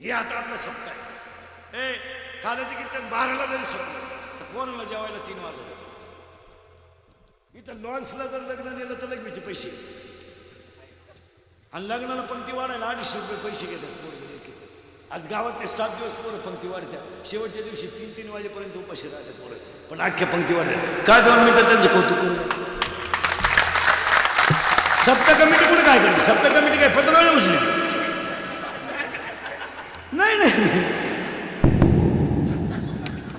हे आता आपलं सप्ताह आहे. कालाची कीर्तन 12ला जरी संपलं तर पोराला जेवायला 3 वाजता. इथं लॉन्सला जर लग्न नेलं तर लग्नाचे पैसे, आणि लग्नाला पंक्ती वाढायला 250 रुपये पैसे घेतात पोरं. आज गावातले 7 दिवस पोरं पंक्ती वाढतात, शेवटच्या दिवशी 3-3 वाजेपर्यंत उपाशी राहतात पोरं, पण अख्ख्या पंक्ती वाढतात. का 2 मिनिटं त्यांचं कौतुक करून. सप्ताह कमिटी कुठे काय करते, सप्ताह कमिटी काय पत्रावळ्या उचली नाही,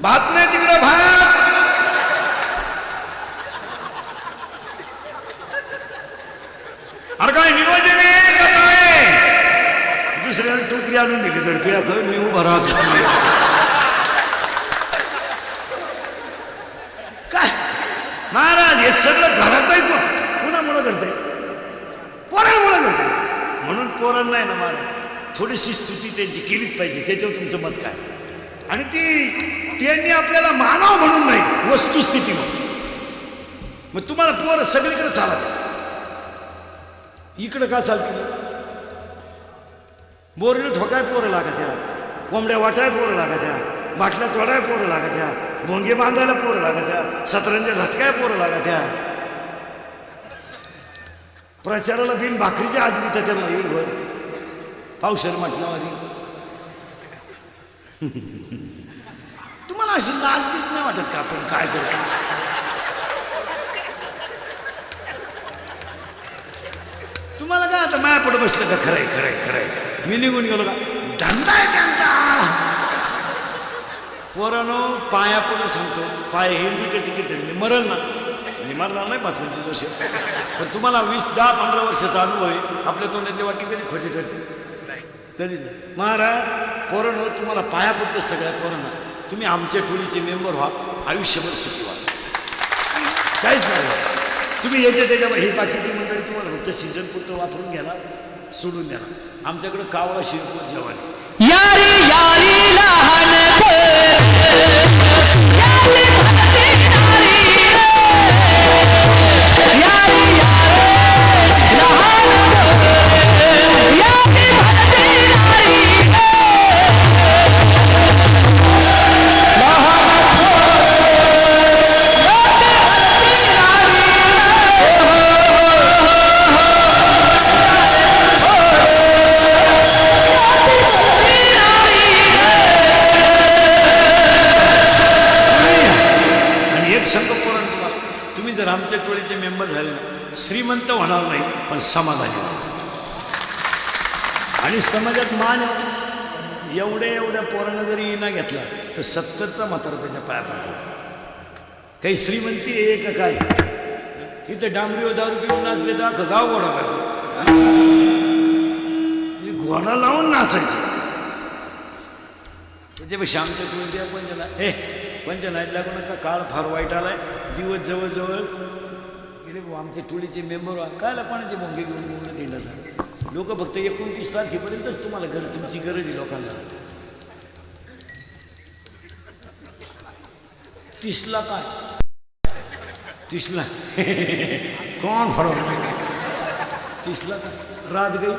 भात नाही तिकडं, भात. अरे काय नियोजन आहे का काय. दुसऱ्याला टोकरी आणून दिली तर तुझ्या घर मी उभा राहतो. काय महाराज हे सगळं घरातही कोणामुळे घडतंय, पोरांमुळे घडतंय. म्हणून पोरांना नाही ना महाराज थोडीशी स्तुती त्यांची केलीच पाहिजे. त्याच्यावर तुमचं मत काय. आणि त्यांनी आपल्याला मानव म्हणून नाही, वस्तुस्थिती म्हणून. मग तुम्हाला पोरं सगळीकडे चालत, इकडं का चालतील. बोरीला ठोकाय पोरं लागत या, कोंबड्या वाटाय पोरं लागत या, बाटल्या तोडाय पोरं लागत या, भोंगे बांधायला पोरं लागत या, सतरंजा झटकाय पोरं लागत या, प्रचाराला बिन भाकरीच्या आज बी त्याला येईल भर पावसाळी म्हटल्यावारी. तुम्हाला अशी लाजबीज नाही वाटत का आपण काय करतो. तुम्हाला काय आता माया पुढे बसलं का खरंय खरंय खरंय मी निघून गेलो का धंदा आहे त्यांचा. पोरानो पाया पुढे सांगतो, पाय हिंदुकेची किती मरण ना, मरणार नाही 5-25 वर्ष, पण तुम्हाला 10-15 वर्षाचा अनुभव आहे. आपल्या तोंडातले वाक्य कधी खोटी ठरते कधी नाही. महाराज पोरानो तुम्हाला पाया पडतं सगळ्या पोरांना. तुम्ही आमच्या टोळीचे मेंबर व्हा, आयुष्यभर सुखी व्हा, काहीच नाही. तुम्ही येते त्याच्यावर ही बाकीची मंडळी तुम्हाला फक्त सीझन पुरतं वापरून घ्याला, सोडून द्या. आमच्याकडे कावळा शिरपूर जवानी यारी यारी लहान आमच्या टोळीचे मेंबर झाले ना, श्रीमंत होणार नाही पण समाधानी. आणि समाजात मान एवढ्या पोरानं जरी इना घेतला तर 70चा म्हातारा त्याच्या पाया पडतो. काही श्रीमंती आहे का काय. इथं डांबरीवर दारू पिऊन नाचले तर अख्खं गाव घोडा पाहतो, घोडा लावून नाचायचं. त्याच्यापेक्षा आमच्या टोळीच्या पंचनाईत लागू नका, काळ फार वाईट आलाय, दिवस जवळजवळ गेले. आमच्या टोळीचे मेंबर कायला कोणाचे भोंगे घेऊन घेऊन दिंडा. लोक फक्त 29 तारखेपर्यंतच तुम्हाला तुमची गरज आहे लोकांना. 30ला काय 30ला कोण फडवणार. 30ला काय रात गई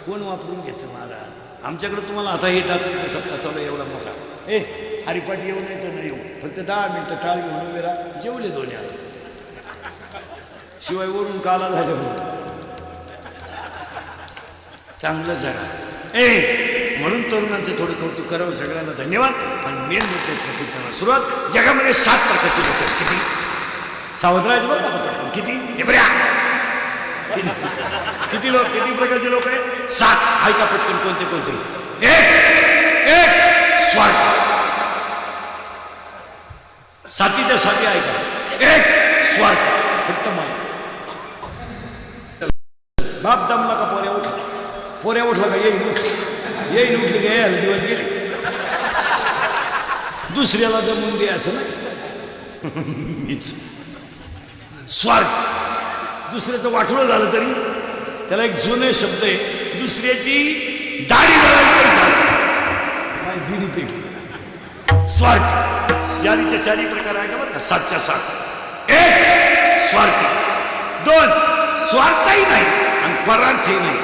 कोण वापरून घेतं महाराज. आमच्याकडे तुम्हाला आता हे टाकायचं सप्ताह चालू एवढा मोठा. हरिपाठ येऊ नाही तर नाही येऊ, फक्त 10 मिनिटं टाळ घेऊन उभे राहा, जेवले दोन्ही आता. शिवाय वरून काला झाले म्हणून चांगलं जगा. म्हणून तरुणांचं थोडं कौतुक करावं. सगळ्यांना धन्यवाद. आणि मेन मुद्द्याच्या कीर्तनाला सुरुवात. जगामध्ये 7 प्रकारचे लोक आहेत. किती? सावधराज बघ आता किती? एवढ्या किती किती लोक, किती प्रकारचे लोक आहेत? 7. ऐका पटकन कोणते कोणते? एक स्वार्थ. साथीच्या साथी ऐका. एक स्वार्थ. फक्त मला बाप दमला का पोऱ्या उठला, पोऱ्या उठला का येईन उठली का यायला दिवस गेले. दुसऱ्याला जमून द्यायचं ना. स्वार्थ. दुसऱ्याचं वाटोळं झालं तरी त्याला एक जुने शब्द आहे, दुसऱ्याची दाढी बिडी पेटली. स्वार्थ. चारीच्या 4 प्रकार आहे का बरं का? 7च्या 7. एक स्वार्थी. 2 स्वार्थही नाही आणि परार्थही नाही,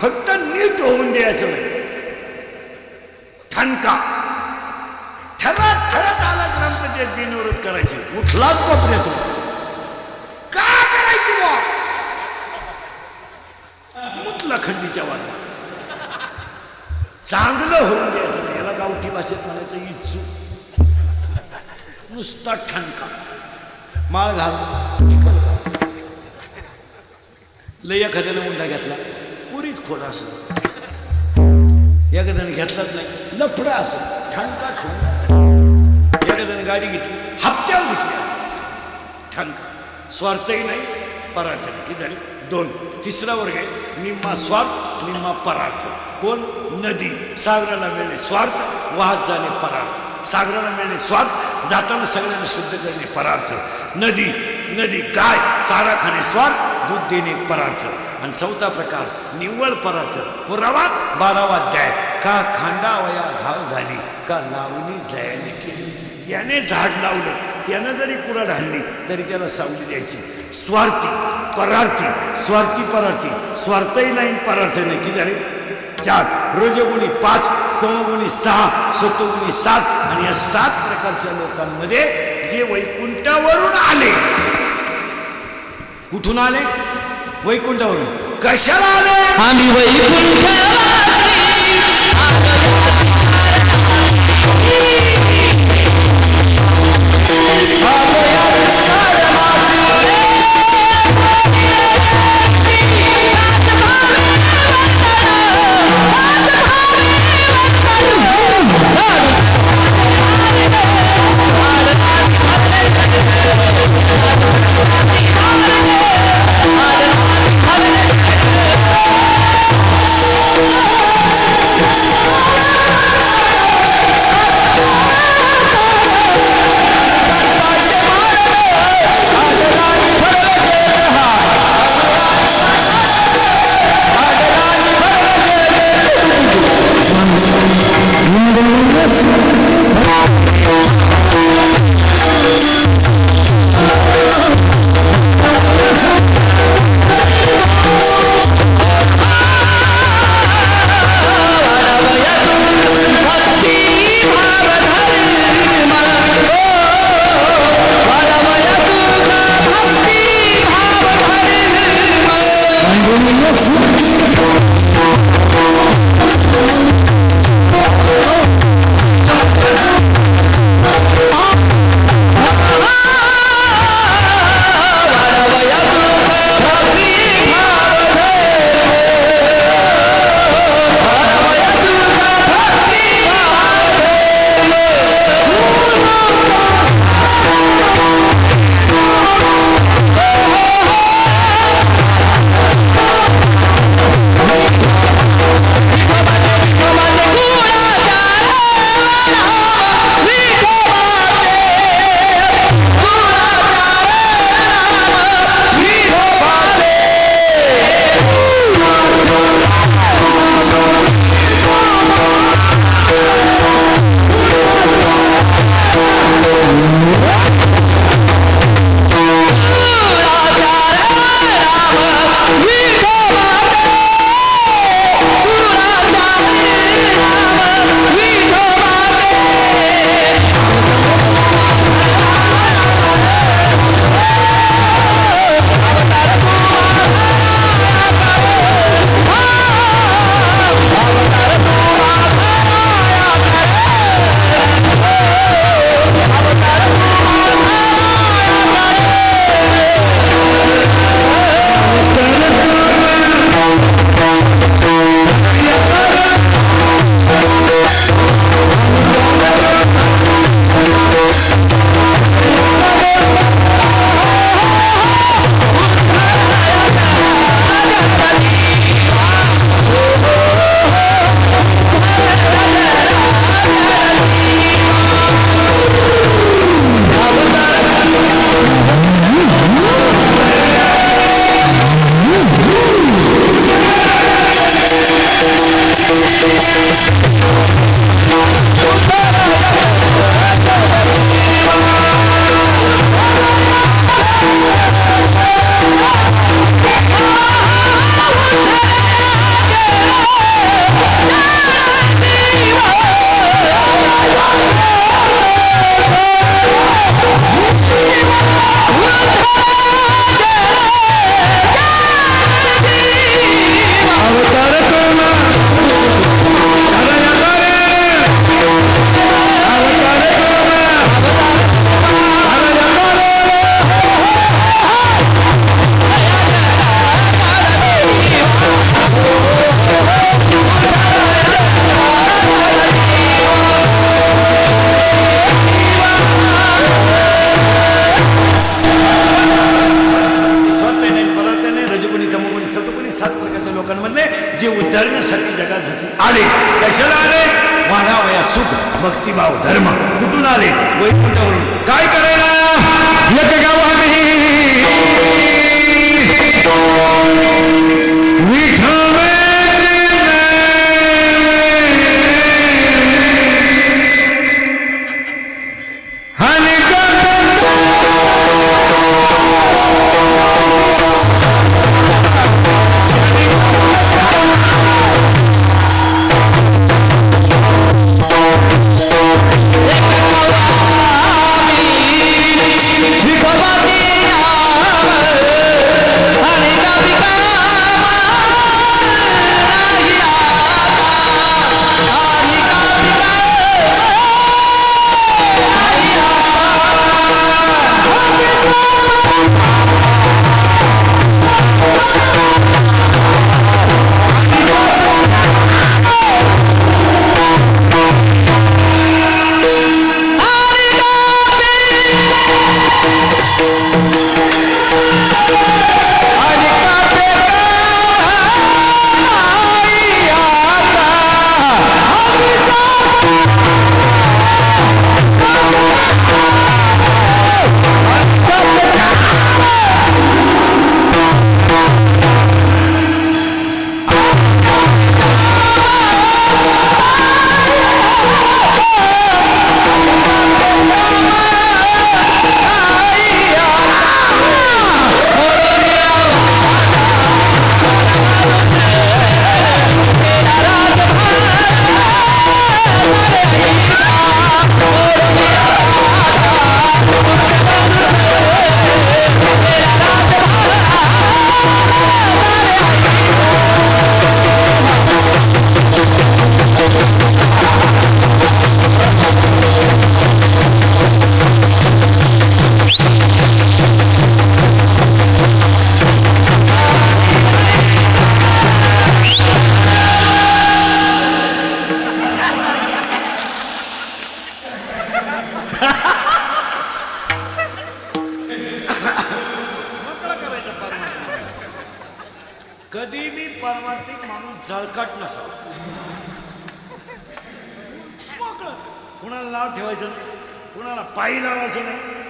फक्त नीट होऊन द्यायचं नाही. ठणका. ठरत आला ग्रामपंचायत बिनविरोध करायची, उठलाच कोपऱ्यातून. का करायची बा? मुतला खंडीच्या वाला. चांगलं होऊन द्यायचं नाही. याला गावठी भाषेत म्हणायचं इच्छू. नुसता ठणका. माळ घाल, टिकल घाल. लय एखाद्यानं मुंडा घेतला, पुरीत खोडा असं. एखाद्याने घेतलाच नाही, लफडा असं, ठणका ठेवून. एखाद्याने गाडी घेतली, हप्त्यावर घेतली असं, ठणका. स्वार्थही नाही, परार्थ नाही. किती झाली? 2. तिसरा वर्ग आहे निम्मा स्वार्थ निम्मा परार्थ. कोण? नदी. सागराला मिळणे स्वार्थ, वाहत जाणे परार्थ. सागराला मिळणे स्वार्थ, जाताना सगळ्यांना शुद्ध करणे परार्थ. नदी गाय चारा खाणे स्वार्थ, दूध देणे परार्थ. आणि 4था प्रकार निव्वळ परार्थ. पुरावा 12वा अध्याय. का खांडावया घाव घाली, का लावणी जयाने केली. याने झाड लावलं, त्यानं जरी कुऱ्हाड हाणली तरी त्याला सावली द्यायची. स्वार्थी परार्थी, स्वार्थी परार्थी. स्वार्थही नाही, परार्थ नाही. किती झाले? 4. रजोगुणी 5, तमोगुणी 6, सत्वगुणी 7. आणि या 7 प्रकारच्या लोकांमध्ये जे वैकुंठावरून आले. कुठून आले? वैकुंठावरून. कशाला आले? आम्ही वैकुंठ भक्तिभाव धर्म कुठून आले? वैकुंठावरून. काय करायला? एक गावाने विठ्ठल आणि कधी मी पारमार्थिक माणूस जळकाट नसावा. कुणाला नाव ठेवायचं नाही, कुणाला पायी लावायचं नाही.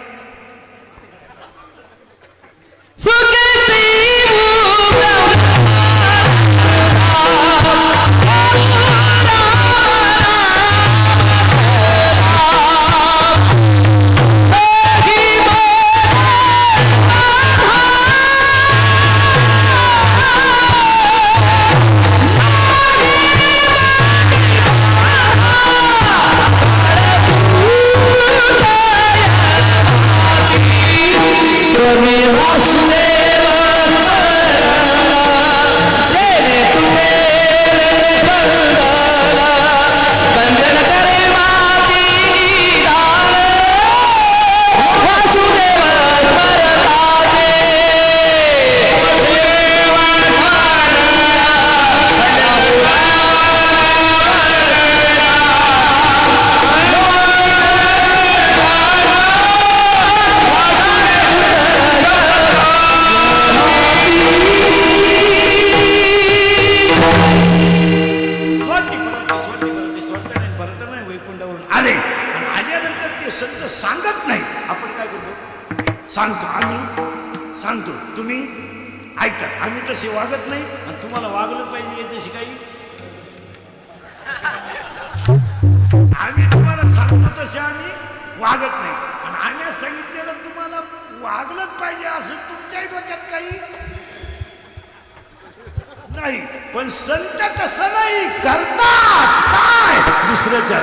सांगत नाही. आपण काय करतो? सांगतो. आम्ही सांगतो, तुम्ही ऐकतात. आम्ही तसे वागत नाही आणि तुम्हाला वागलं पाहिजे याच्याशी काही. आम्ही तुम्हाला सांगतो तसे आम्ही वागत नाही आणि आम्ही सांगितलेलं तुम्हाला वागलंच पाहिजे असं तुमच्याही डोक्यात काही नाही. पण संत तसं नाही करतात. काय दुसऱ्याच्या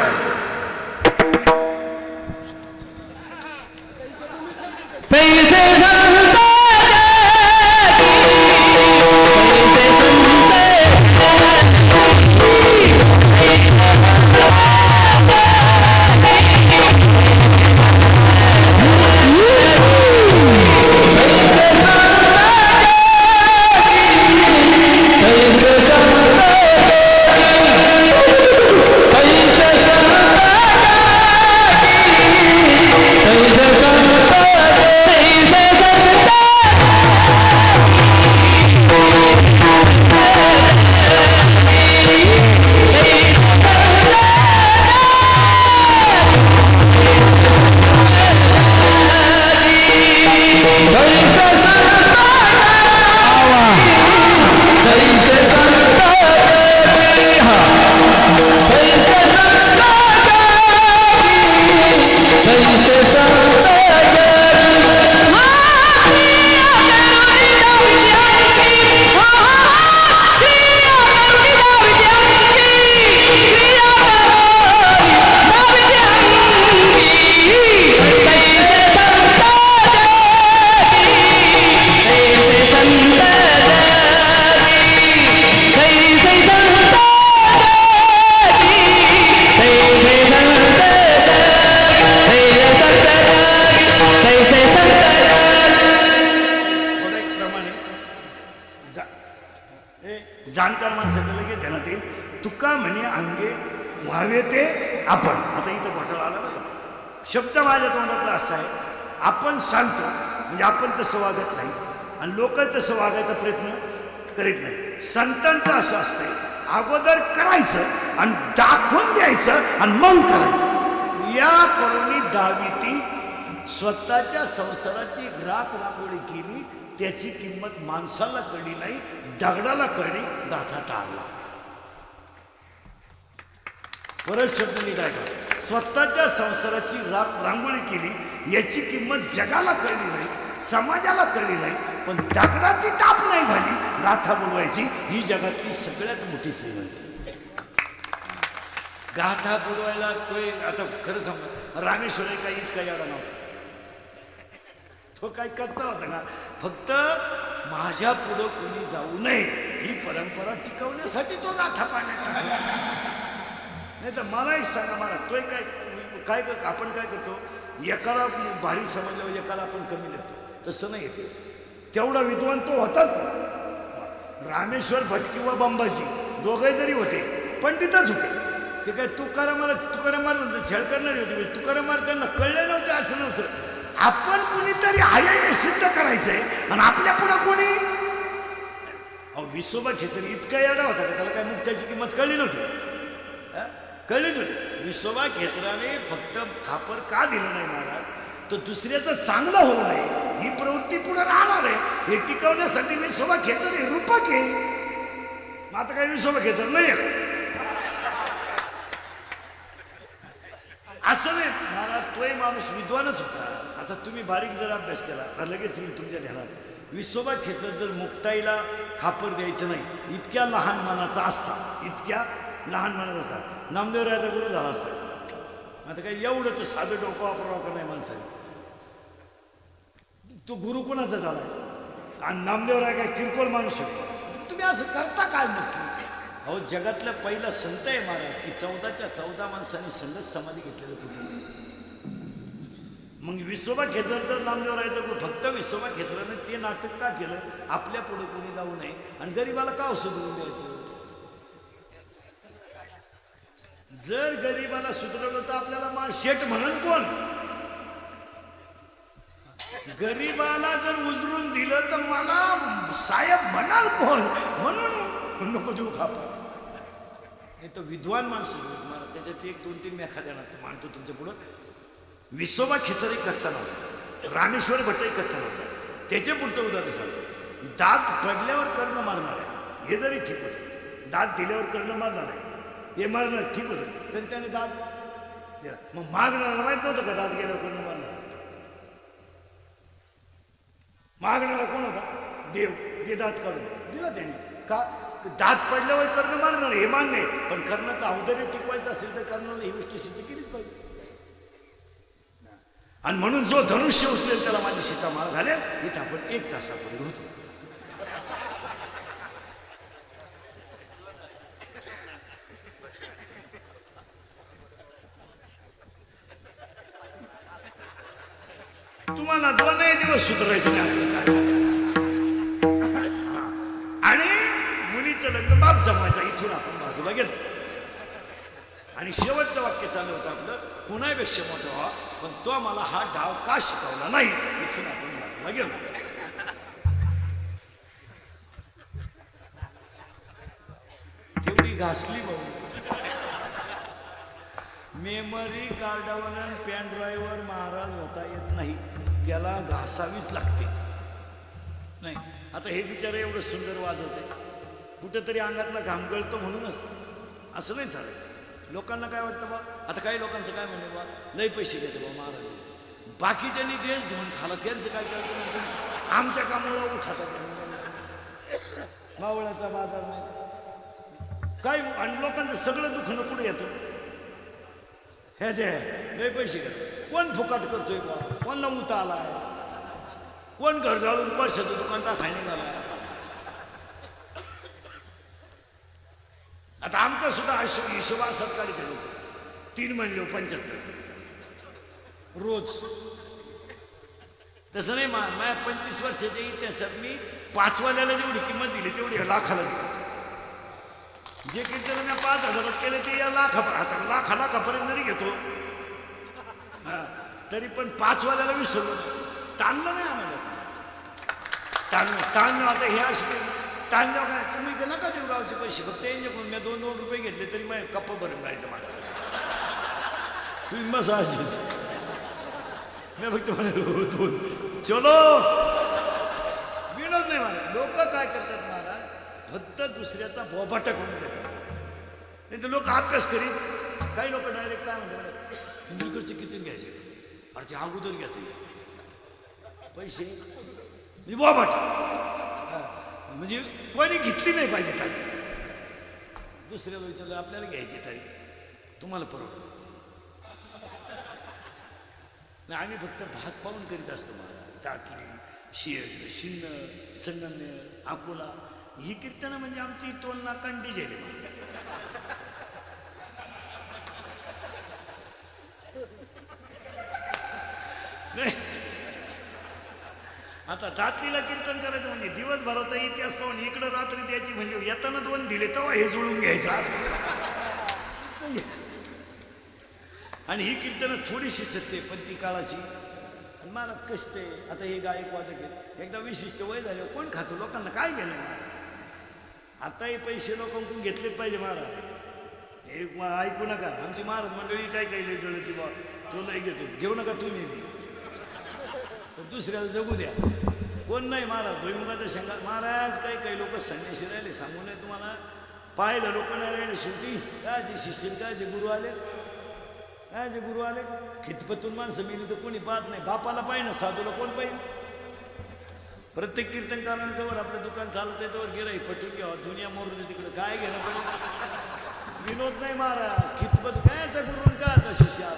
शब्द माझ्या तोंडातला असा आहे, आपण सांगतो म्हणजे आपण तसं वागत नाही आणि लोक तसं वागायचा प्रयत्न करीत नाही. संतांचं असं असतंय, अगोदर करायचं आणि दाखवून द्यायचं आणि मग करायचं. या करूनी डावीती स्वतःच्या संसाराची राख रांगोळी केली, त्याची किंमत माणसाला कळली नाही, दगडाला कळली, गाथा टाळला. परत शब्द नीट ऐका, स्वतःच्या संसाराची राख रांगोळी केली, याची किंमत जगाला कळली नाही, समाजाला कळली नाही, पण दगडाची टाप नाही झाली, गाथा बुडवायची ही जगातली सगळ्यात मोठी श्रीमंती. गाथा बुडवायला तोय आता खरं सांगा, रामेश्वर काही इतका याडा नव्हता. तो काय कच्चा होता का, फक्त माझ्या पुढं कोणी जाऊ नये ही परंपरा टिकवण्यासाठी तो गाथा पाण्यात. नाही तर मला एक सांगा, मला तोय काय काय आपण काय करतो, एकाला भारी समजल्यावर एकाला आपण कमी लेतो, तसं नाही येते. तेवढा विद्वान तो होताच. रामेश्वर भट किंवा बंबाजी दोघे जरी होते पंडितच होते. ते काय तुकाराम महाराज छेड करणारे होते, तुकाराम महाराज त्यांना कळलं नव्हतं असं नव्हतं. आपण कुणीतरी आहे हे सिद्ध करायचंय आणि आपल्या पुढं कोणी अहो विसोबा खेचरी इतका याडा होता का, त्याला काय मुक्त्याची किंमत कळली नव्हती, कळलीच होती. विसोबा खेचराने फक्त खापर का दिलं नाही महाराज, तर दुसऱ्याचं चांगलं होऊ नये ही प्रवृत्ती पुढे राहणार आहे, हे टिकवण्यासाठी विसोबा खेचर हे रूपक आहे. मग आता काही विसोबा खेचर नाही असं नाही महाराज, तोही माणूस विद्वानच होता. आता तुम्ही बारीक जर अभ्यास केला तर लगेच येईल तुमच्या ध्यानात, विसोबा खेचर जर मुक्ताईला खापर द्यायचं नाही, इतक्या लहान मनाचा असता, इतक्या लहान मनाचा असता, नामदेवरायाचा गुरु झाला असता. आता काय एवढं तर साधं डोकं वापरावं का नाही माणसाने, तो गुरु कोणाचा झाला आणि नामदेवराय काय किरकोळ माणूस आहे. तुम्ही असं करता काय नक्की. अहो जगातला पहिला संत आहे महाराज की 14च्या 14 माणसांनी संगत समाधी घेतलेलं कुठे. मग विसोबा खेचर तर नामदेवरायचं गुरु, फक्त विसोबा खेचरानं ते नाटक का केलं, आपल्या पुढे कोणी जाऊ नये आणि गरीबाला का सुधरून द्यायचं. जर गरीबाला सुधरवलं तर आपल्याला माळ शेठ म्हणून कोण, गरीबाला जर उजरून दिलं तर मला साहेब म्हणाल कोण, म्हणून नको देऊ खापा. नाही तर विद्वान माणसं मला त्याच्यात 1-2-3 मी एखाद्या मानतो तुमच्या पुढं. विसोबा खेचर एक कच्चा नव्हता, रामेश्वर भट्ट एक कच्चा नव्हता. त्याचे पुढचं उदाहरण सांगतो, दात पडल्यावर कर्ण मारणार आहे हे जरी ठीक होतं, दात दिल्यावर कर्ण मारणार आहे हे मारणार ठीक होतं, तरी त्याने दात दिला. मग मागणाऱ्याला माहित नव्हतं का दात गेल्यावर कर्ण मारणार. मागणारा कोण होता, देव. ते दात काढून दिला त्याने का, दात पडल्यावर कर्ण मारणार हे मान्य आहे, पण कर्णाचं औदार्य टिकवायचं असेल तर कर्णाला ही गोष्ट सिद्ध केलीच पाहिजे. आणि म्हणून जो धनुष्य उचलेल त्याला माझी सीता माळ घालेल. इथं आपण 1 तासापूर्वी होतो. तुम्हाला 2 दिवस सुधारायचं नाही. आणि मुलीचं लग्न बाप जमायचा, इथून आपण बाजूला गेलो आणि शेवटचं वाक्य चालू होतं आपलं, कुणापेक्षा मोठा व्हा पण तो मला हा डाव का शिकवला नाही, इथून आपण बाजूला गेलो. तेवढी घासली भाऊ. मेमरी कार्डावर पॅन ड्राईव्हर महाराज होता येत नाही, त्याला घासावीच लागते. नाही आता हे बिचारे एवढं सुंदर वाजवते, कुठेतरी अंगातला घाम गळतो म्हणूनच असं नाही झालं. लोकांना काय वाटतं बा, आता काही लोकांचं काय म्हणणं बा, लय पैसे घेते बा महाराज, बाकीच्यांनी देश धुवून खाला, त्यांचं काय करतो म्हणतो आमच्या कामाला उठातात, मावळ्याचा बाजार नाही काय. आणि लोकांचं सगळं दुखणं कुठे येतं, हे दे लय पैसे घेतो. कोण फुकाट करतोय बा, कोणला उता आलाय, कोण घर जाळून पैशाचं दुकान टाकाय निघालाय. आता आमचा सुद्धा हिशोबा सरकारी केलो 3 महिने 75 रोज. तसं नाही माझ्या 25 वर्षाच्या इतिहासात मी 5 वाल्याला जेवढी किंमत दिली तेवढी लाखाला दिली. जे कीर्तन मी 5,000 केले ते या लाखापर्यंत जरी घेतो. तरी पण 5 वाल्याला विसरलो ताणलं नाही आम्हाला ताणलं आता हे असते ताणलं काय तुम्ही इथे नका देऊ गावचे पैसे फक्त यांच्याकडून मी 2 रुपये घेतले तरी मग कप्पा भरून जायचं माझं तुम्ही मसा मी फक्त म्हणे चलो विनोद नाही महाराज लोक काय करतात महाराज फक्त दुसऱ्याचा बोबाटा करून देतात नाही तर लोक अभ्यास करीत काही लोक डायरेक्ट काय म्हणतात हिंदुकडचे किती घ्यायचे अरे ते अगोदर घ्यायचे पैसे म्हणजे बोबाटा म्हणजे कोणी घेतली नाही पाहिजे काय दुसऱ्याला विचारलं आपल्याला घ्यायचे तरी तुम्हाला परवडत नाही आम्ही फक्त भाग पाहून करीत असतो महाराज टाकली शिर शिन्न संगमनेर अकोला ही कीर्तनं म्हणजे आमची टोलना कंडी गेली नाही आता दातलीला कीर्तन करायचं म्हणजे दिवसभराचा इतिहास पाहून इकडं रात्री द्यायची म्हणजे येताना 2 दिले तेव्हा हे जुळून घ्यायचं आणि ही कीर्तनं थोडीशी सत्य पण ती काळाची आणि मला कष्ट आहे आता हे गायक वादक आहे एकदा विशिष्ट वय झाले कोण खातो लोकांना काय घेणं आता हे पैसे लोकांकडून घेतलेच पाहिजे महाराज हे ऐकू नका आमची महाराज मंडळी काय काही जळ की बा तुलाही घेतो घेऊ नका तुम्ही दुसऱ्याला जगू द्या कोण नाही महाराज भुईमुगाचा शेंगा महाराज काही लोक संन्याशी राहिले सांगू नये तुम्हाला पाहिलं लोक नाही राहिले शेवटी काय जे शिष्य काय जे गुरु आले काय जे गुरु आले खितपतून माणसं मिळली तर कोणी पाहत नाही बापाला पाहिजे ना साधूला कोण पाहिजे प्रत्येक कीर्तनकारांजवळ आपलं दुकान चालत आहे त्यावर गेलं पटून घ्यावं दुनिया मोरून तिकडं काय घेणं पण विनोद नाही महाराज खितपत कायचा गुरु कायचा शिष्य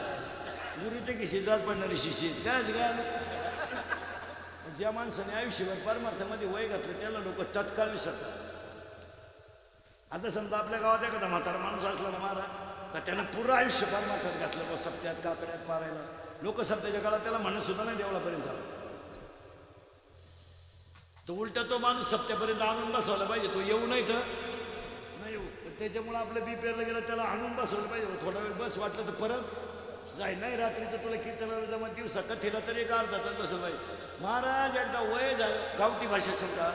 गुरुच्या की शेजात पडणारे शिष्य कायच काय ज्या माणसाने आयुष्यभर परमार्थामध्ये वय घातलं त्याला लोक तत्काळ विसरतात आता समजा आपल्या गावात एखादा म्हातारा माणूस असला ना महाराज का त्यानं पुरं आयुष्य परमार्थात घातलं बा सप्त्यात काकड्यात पारायला लोक सप्त्याच्या काळात त्याला म्हणत सुद्धा नाही देवळापर्यंत झाला तो उलटा तो माणूस सप्त्यापर्यंत आणून बसवला पाहिजे तो येऊ नाही तर नाही येऊ त्याच्यामुळे आपलं बीपीआरला गेलं त्याला आणून बसवलं पाहिजे थोडा वेळ बस वाटलं तर परत जाईल नाही रात्रीचं तुला कीर्तनाला जमत दिवसा कथेला तरी एक अर्धा तास बसवलं पाहिजे महाराज एकदा वय झालं गावठी भाषेत समजा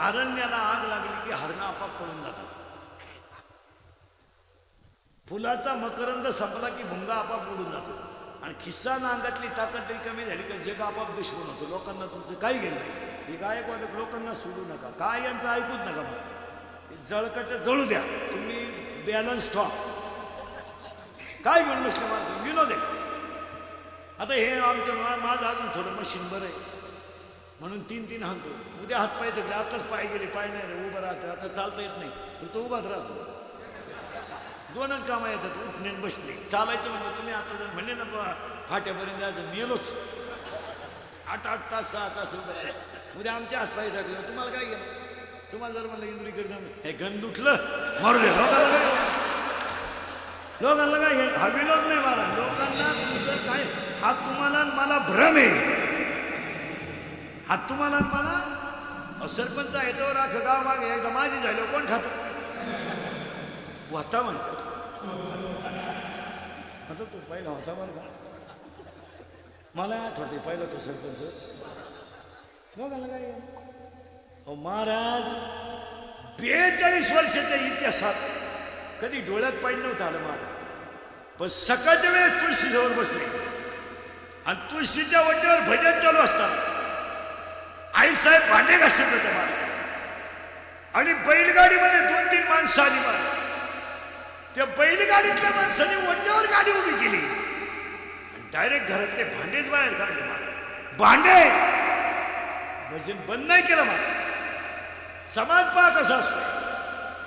अरण्याला आग लागली की हरणं आपाप पळून जातात फुलाचा मकरंद संपला की भुंगा आपाप उडून जातो आणि खिस्साना अंगातली ताकद तरी कमी झाली का जग आपाप दुश्मन होतो लोकांना तुमचं काही घेणं हे गायक वादक लोकांना सोडू नका काय यांचं ऐकूच नका मग जळकट जळू द्या तुम्ही बॅलन्स ठेवा काय घेऊन बसलं मला विनोद आहे आता हे आमचं माझं अजून थोडं मशीन बरं आहे म्हणून 3 हाणतो उद्या हात पाय थकले आताच पाय गेले पाय नाही रे उभं राहतं आता चालता येत नाही तर तो उभाच राहतो 2च कामं येतात उठणे बसणे चालायचं म्हणलं तुम्ही आता जर म्हणले ना फाट्यापर्यंत जायचं मेलोच 8 तास 6 तास उद्या आमचे हात पाय थकले तुम्हाला काय गेलं तुम्हाला जर म्हणलं इंदुरीकडे हे गंध उठलं मारू द्या लोकांना काय घे हा विनोद नाही मारा लोकांना तुमचं काय हा तुम्हाला मला भ्रम आहे हा तुम्हाला मला सरपंच आहे तो राख गाव मागे एकदा माझी झालो कोण खात होता म्हणतो आता तो पहिला होता बरं का मला आठवते पहिला तो सरपंच लोकांना काय अहो महाराज 42 वर्षाच्या इतिहासात कधी डोळ्यात पाणी नव्हतं आलं महाराज पण सकाळच्या वेळेस तुळशीजवळ बसले आणि तुळशीच्या वटेवर भजन चालू असतात आईसाहेब भांडे घासत होते मला आणि बैलगाडीमध्ये 2-3 माणसं आली मला त्या बैलगाडीतल्या माणसाने वटेवर गाडी उभी केली आणि डायरेक्ट घरातले भांडेच बाहेर काढले मला भांडे भजन बंद नाही केलं मला समाज पहा कसा असतो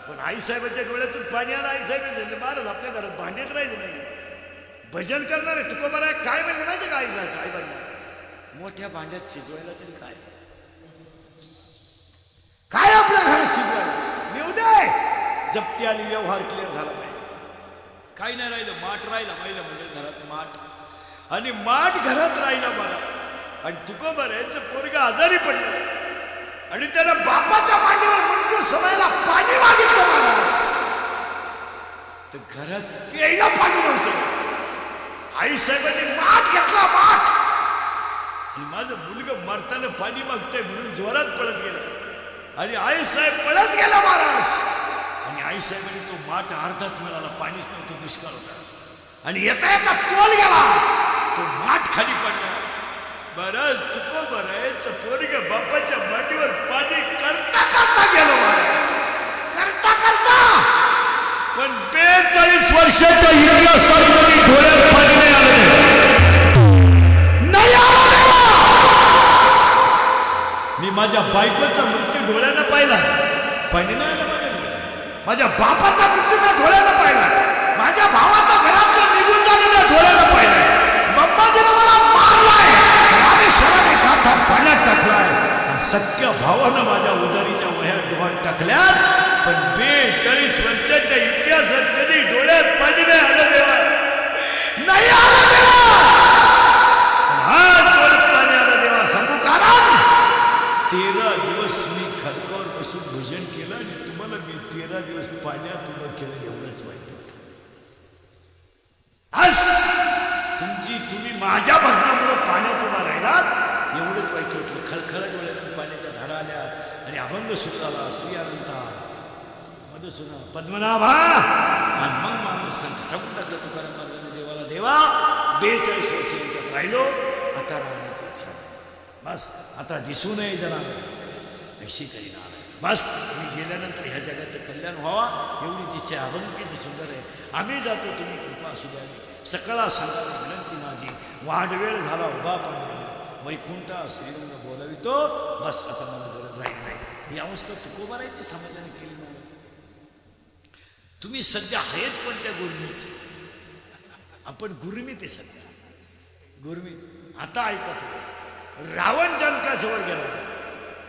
पण आईसाहेबांच्या डोळ्यातून पाणी आलं आईसाहेब महाराज आपल्या घरात भांडेच राहिले नाही भजन करणार आहे तुका बरं काय म्हणलं माहिती का आईसाहेबांना मोठ्या भांड्यात शिजवायला तरी काय आपल्या घरात शिजवायला मी उद्या जप्ती आली व्यवहार क्लिअर झाला पाहिजे काही नाही राहिलं माठ राहिला महिला म्हणजे घरात माठ आणि माठ घरात राहिला मला आणि तुका बरं पोरगा आजारी पडलं आणि त्याला बापाच्या मांडीवर मृत्यू समायला पाणी मागितलं महाराज तर घरात प्यायला पाणी नव्हतं आईसाहेबांनी माठ घेतला माठ आणि माझं मुलगा मरताना पाणी मागतोय म्हणून जोरात पळत गेला आणि आईसाहेब पळत गेला महाराज. आणि आईसाहेबांनी तो माठ अर्धाच मिळाला, पाणीच नव्हतं, दुष्काळ होता. आणि येता येता तोल गेला, तो माठ खाली पडला. बरं तुको बरायचं पोरग बापाच्या मांडीवर पाणी करता करता गेलो महाराज, करता करता. पण 42 वर्षाच्या इतिहासात कधी डोळ्यात पाणी नाही आलं, नाही आलं देवा. मी माझ्या बायकोचा मृत्यू डोळ्यानं पाहिला, पाणी नाही आलं माझ्या डोळ्यात. माझ्या बापाचा मृत्यू मी डोळ्यानं पाहिला, माझ्या भावाचा घरातलं निघून जाणं मी डोळ्यानं पाहिलंय. बाप्पाजीनं मला मारलाय, रामेश्वराने काठा पाण्यात टाकलाय, सख्या भावानं माझ्या उदारीच्या वह्या डोळ्यात टाकल्यात. पण 42 वर्षाच्या इतिहासात कधी डोळ्यात पाणी नाही आलं देवा, नाही आलं देवा. आज डोळ्यात पाणी आलं देवा. सांगू कारण 13 दिवस मी खडकावर बसून भोजन केलं आणि तुम्हाला मी 13 दिवस पाण्यात उभं केलं, एवढंच वाईट वाटलं. आज तुम्ही माझ्या भजनामुळे पाण्यात उभा राहिलात, एवढंच वाईट वाटलं. खळखळ डोळ्यातून पाण्याच्या धारा आल्या आणि अभंग सुरू झाला. श्री अनंता मधुसूदन पद्मनाभा. आणि मग माणूस सांगून टाकलं तुकाराम महाराजांनी देवाला, देवा 42 वर्ष यांच्यात राहिलो, आता राहण्याची इच्छा, बस आता दिसू नये जरा, अशी करीना. बस मी गेल्यानंतर ह्या जगाचं कल्याण व्हावा एवढीच इच्छा. अभंग किती सुंदर आहे. आम्ही जातो, तुम्ही कृपा असू द्यावी. सकळा सांगावी विनंती माझी, वाढवेळ झाला उभा पांढरा, वैकुंठा श्रीरंग बोलावितो, बस आता मला गरज राहील नाही. ही अवस्था तुकोबारायची समाजाने केली नाही. तुम्ही सध्या आहेत कोणत्या गुरमीत? आपण गुरमीत आहे सध्या, गुरमीत. आता ऐकत रावण जनकाजवळ गेला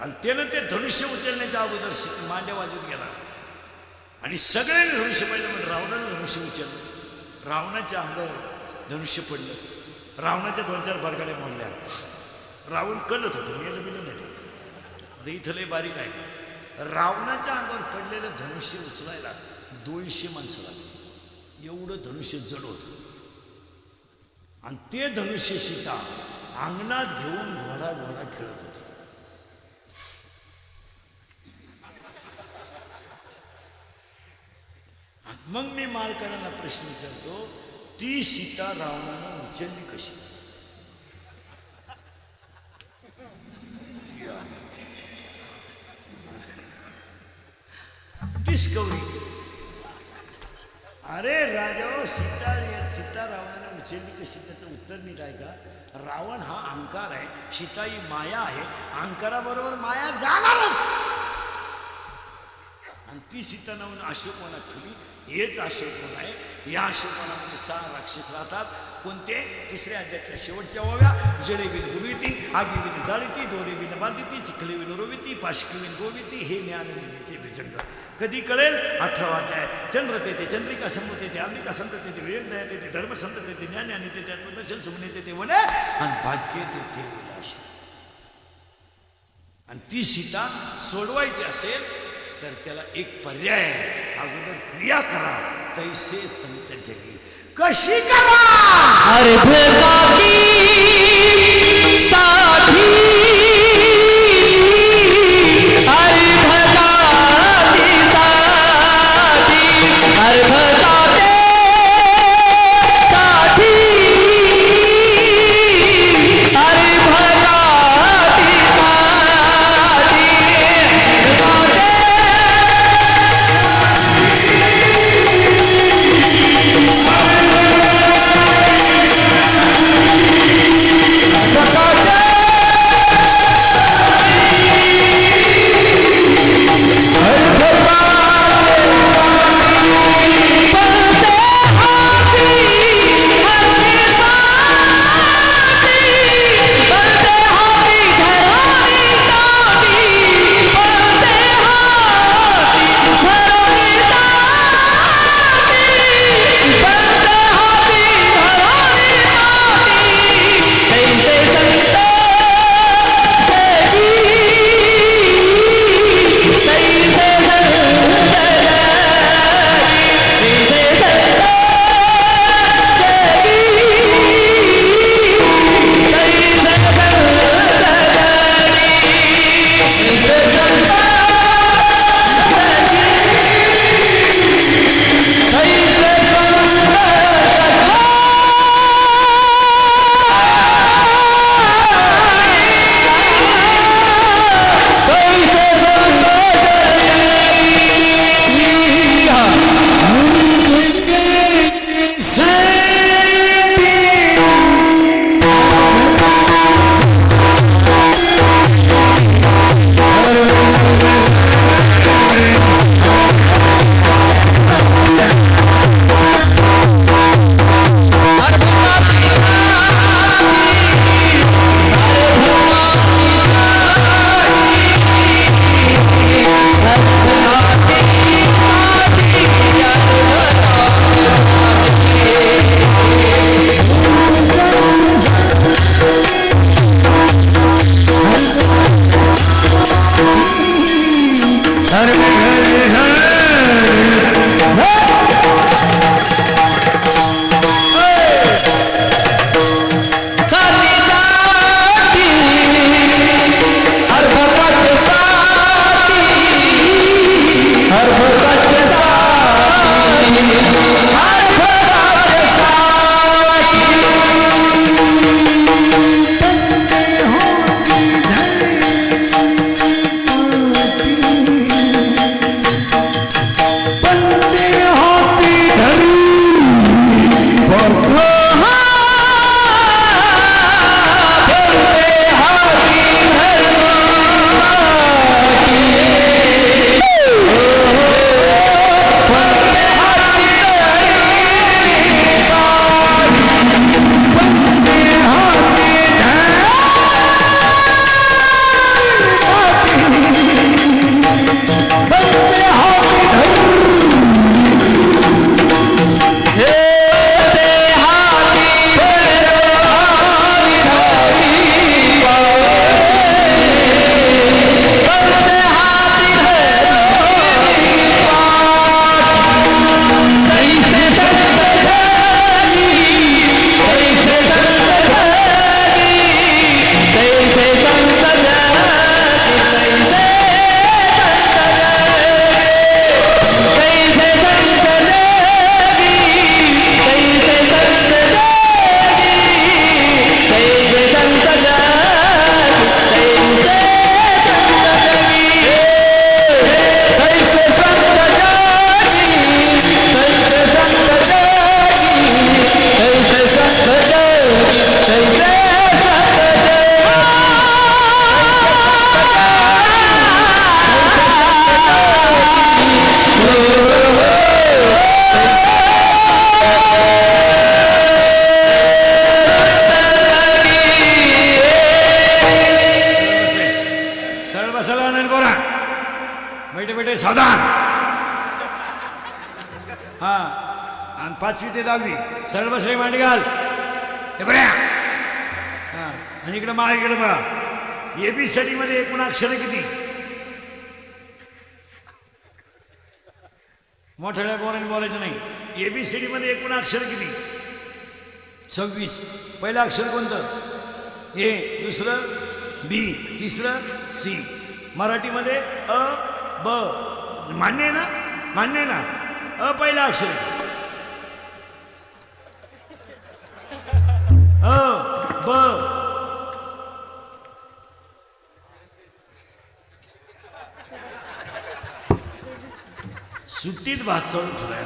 आणि त्यानं ते धनुष्य उचलण्याच्या अगोदर मांड्या वाजवून गेला आणि सगळ्यांनी धनुष्य पाहिलं. म्हणजे रावणानं धनुष्य उचललं, रावणाच्या अंगावर धनुष्य पडलं, रावणाच्या 2-4 बरगाड्या मोडल्या. रावण कलत होतं, मेलं बिलं नाही. आता इथं लय बारीक आहे. रावणाच्या अंगावर पडलेलं धनुष्य उचलायला 200 माणसं लागली, एवढं धनुष्य जड होतं. आणि ते धनुष्य सीता अंगणात घेऊन घोडा घोडा खेळत होती. मग मी मालकारांना प्रश्न विचारतो, ती सीता रावणानं उचलली कशी? डिस्कवरी. अरे राजा, सीता रावणानं उचलली कशी? त्याचं उत्तर नीट आहे का? रावण हा अहंकार आहे, सीता ही माया आहे, अहंकाराबरोबर माया जाणारच. आणि ती सीता नावून अशोकवनात ठेवली. हेच अशोकवन आहे. या अशोकवनामध्ये 6 राक्षस राहतात. कोणते? 3ऱ्या अध्यायाच्या शेवटच्या ओव्या. जळेविन गुरुविती, आगीविन जाळीती, दोरेविन बांधिती, चिखलेविन रोविती, पाशकीविन गोविती, हे ज्ञानविनेचे भुजंग. कधी कळेल? 18वा अध्याय. चंद्र तेथे, चंद्रिका संभव तेथे, अंबिका संत तेथे, विवेक दया तेथे, धर्म संत तेथे, ज्ञान आणि तेथे, आत्मदर्शन सुमने तेथे वने, आणि भाग्य तेथे उल्लास. आणि ती सीता सोडवायची असेल तर त्याला एक पर्याय, अगोदर क्रिया करा, तैसे संत जगी. कशी करा? अरे भेदाती साठी, अरे भेदाती साठी, अरे भेदाते साठी, अरे भेदाती साठी, भेदाते बेटे बेटे सावधान. हा आणि 5वी ते 10वी सरळ बस रे मांडी घाल. हे बऱ्या हा आणि इकडे मा इकडे बघा. ABCD मध्ये एकूण अक्षर किती? मोठ्या पोरांनी बोलायचं नाही. ABCD मध्ये एकूण अक्षर किती? 26. पहिलं अक्षर कोणतं? A, दुसरं B, तिसरं C. मराठीमध्ये अ ब. मान्य आहे ना? मान्य आहे ना? अ पहिलं अक्षर अ ब. सुट्टीत भात चालू ठेवाय.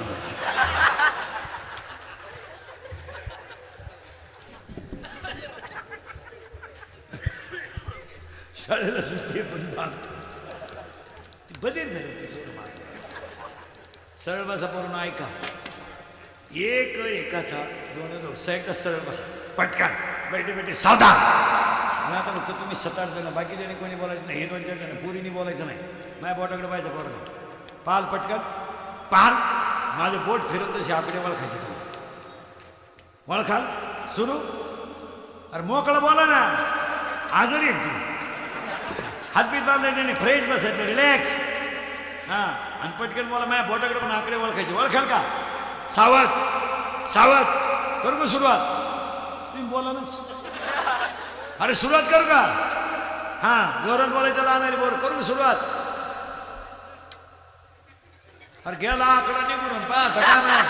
शाळेला सुट्टी पण भात ती बदल झाली. सरळ बसा पूर्ण ऐका. एक एकाचा दोन दोसा एकदा सरळ बसा पटकन. बैठे बैठे सावधान. मी आता फक्त तुम्ही 7-8 जण बाकीच्याने कोणी बोलायचं नाही. हे 2-4 जण पुरीनी बोलायचं नाही. माझ्या बोटाकडे पाहायचं पोरांना. पाल पटकन पाल. माझं बोट फिरत तसे आकडे वळखायचे. तुम्ही वळखाल सुरू. अरे मोकळं बोला ना. आजारी एक तुम्ही हातबीत बांधायचे नाही. फ्रेश बसायचं रिलॅक्स. हां आणि पटकन मला माझ्या बोटाकडे पण आकडे ओळखायचे. ओळखाल का? सावध सावध. करू का सुरुवात? तुम्ही बोला ना. अरे सुरुवात करू का? हां जोरात बोलायचं. लहान बोर करू का सुरुवात? अरे गेला आकडा निघून पाहता काय नाही.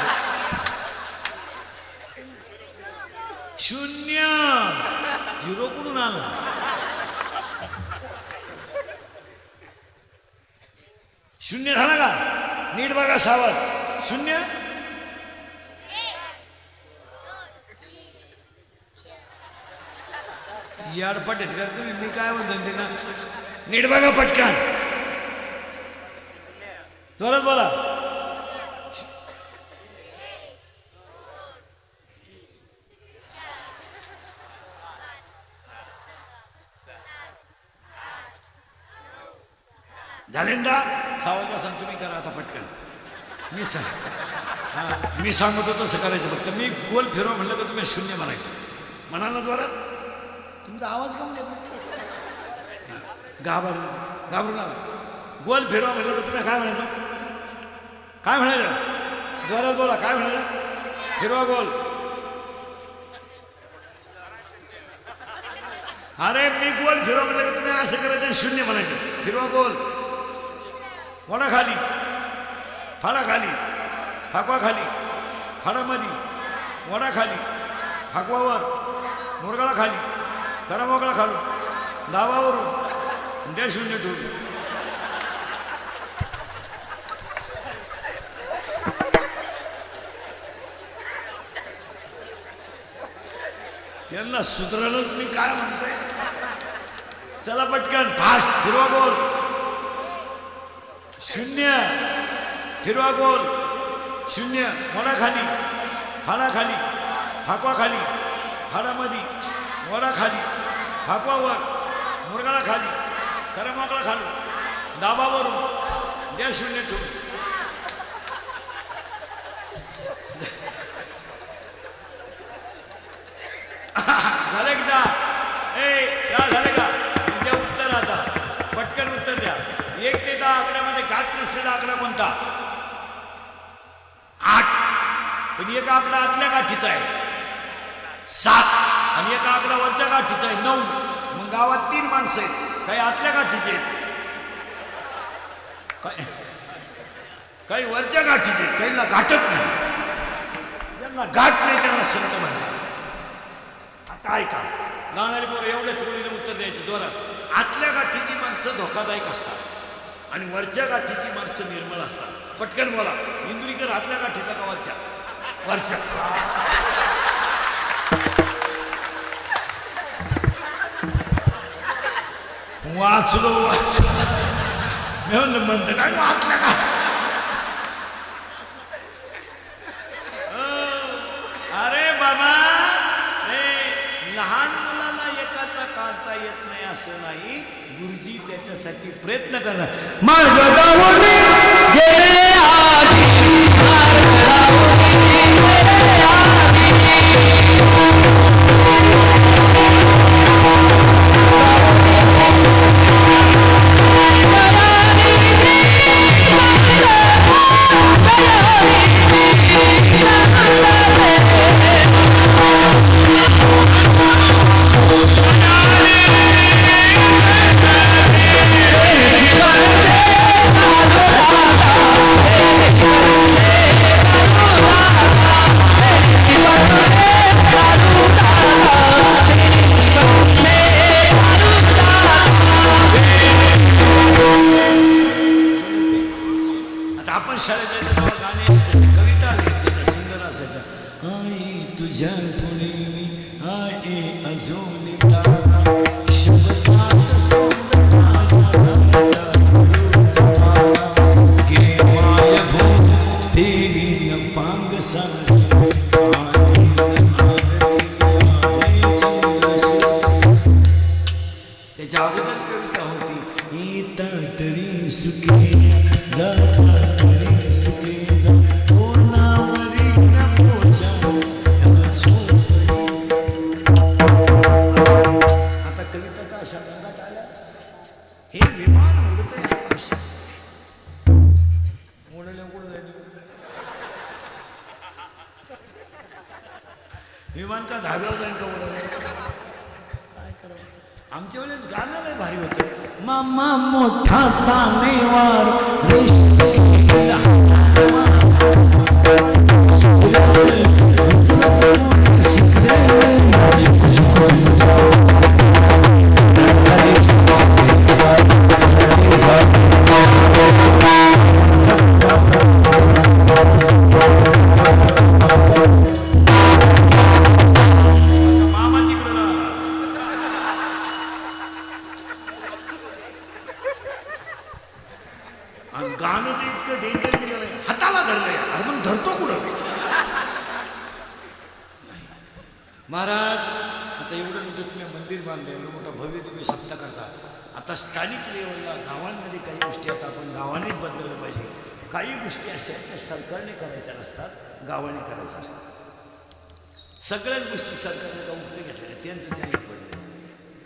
0. 0 कुठून आला? शून्य झाला का? नीट बघा सावध. 0. याडपट आहेत का तुम्ही? मी काय म्हणतो ते का? नीट बघा पटकन. जोरात बोला. झालेंदा सावध बसा. तुम्ही करा आता पटकन. मी सांगतो तसं करायचं. फक्त मी गोल फिरवा म्हणलं का तुम्ही 0 म्हणायचं. म्हणाल ना जोरात? तुमचा आवाज कमी येतो. घाबरू ना. गोल फिरवा म्हणलं का तुम्ही काय म्हणायचं? काय म्हणायचं? जोरात बोला. काय म्हणायचं? फिरवा गोल. अरे मी गोल फिरवा म्हणलं का तुम्ही असं करायचं 0 म्हणायचं. फिरवा गोल. वडा खाली फाडा खाली फाकवा खाली फाडामध्ये वडा खाली फाकवावर मुरगाळा खाली करा मोकळा खालू दाबावरून द्या 0 ठेवून. त्यांना सुधारायलाच मी काय म्हणतोय. चला पटकन फास्ट. फिरवा गोल. 0. फिरवा गोल. 0. वडा खाली फाडा खाली फाकवा खाली फाडामध्ये वडा खाली फाकवावर मुरगाळा खाली करा मोकळा खालू दाबावरून द्या 0 ठेवून. झालं एकदा? झालं का? द्या उत्तर. आता पटकन उत्तर द्या. 1 ते 10 आकड्यामध्ये गाठ नसलेला आकडा कोणता? 8. पण एक आकडा आतल्या गाठीचा आहे 7 आणि एक आकडा वरच्या गाठीचा आहे 9. मग गावात 3 माणसं आहेत. काही आतल्या गाठीचे आहेत, काही वरच्या गाठीचे आहेत. काहींना गाठत नाही. ज्यांना गाठ नाही त्यांना संत म्हणतात. आता ऐका लहान पोरं एवढ्याच गोळीने उत्तर द्यायचं जोरात. आतल्या गाठीची माणसं धोकादायक असतात आणि वरच्या गाठीची माणसं निर्मळ असतात. पटकन बोला. इंदुरीकर आतल्या गाठीचा का वरच्या? वरच्या. वाचलो म्हणतो काय आतल्या गाठ. अरे बाबा लहान मुलाला एकाचा काढता येत नाही असं नाही, गुरुजी त्याच्यासाठी प्रयत्न करणार. मार्ग दावणी गेले आधी आपण शाळेत जायचं तेव्हा गाणे असायचे, कविता असायच्या, सुंदर असायच्या. आई तुझ्या पुढे मी आहे अजून तारा, शब्दात सोबत माझ्या गे माय भो तेरी पांग सांग त्याच्या अगोदर कविता होती. येता तरी सुखी जाता तरी सुखी जा, कोणावरी नकोच्या आता कविता का अशा रंगात आल्या. हे विमान उडतंय आकाशात, उडल्या उडलं विमान का धाब्यावर जाईन का उडवलं, काय करावं. आमच्या वेळेस गाणं लय भारी होतं. मामा मोठा तानेवार गाणं ते इतकं डेंजर निघालंय, हाताला धरलंय. अरे मग धरतो कुठं महाराज. आता एवढं मोठं तुम्ही मंदिर बांधलं, एवढं मोठं भव्य तुम्ही सप्ताह करता. आता स्थानिक लेवलला गावांमध्ये काही गोष्टी आता आपण गावानेच बदलवलं पाहिजे. काही गोष्टी अशा आहेत त्या सरकारने करायच्या नसतात, गावाने करायच्या असतात. सगळ्याच गोष्टी सरकारने का मुक्त घेतलेल्या, त्यांचं त्यांना पडलं.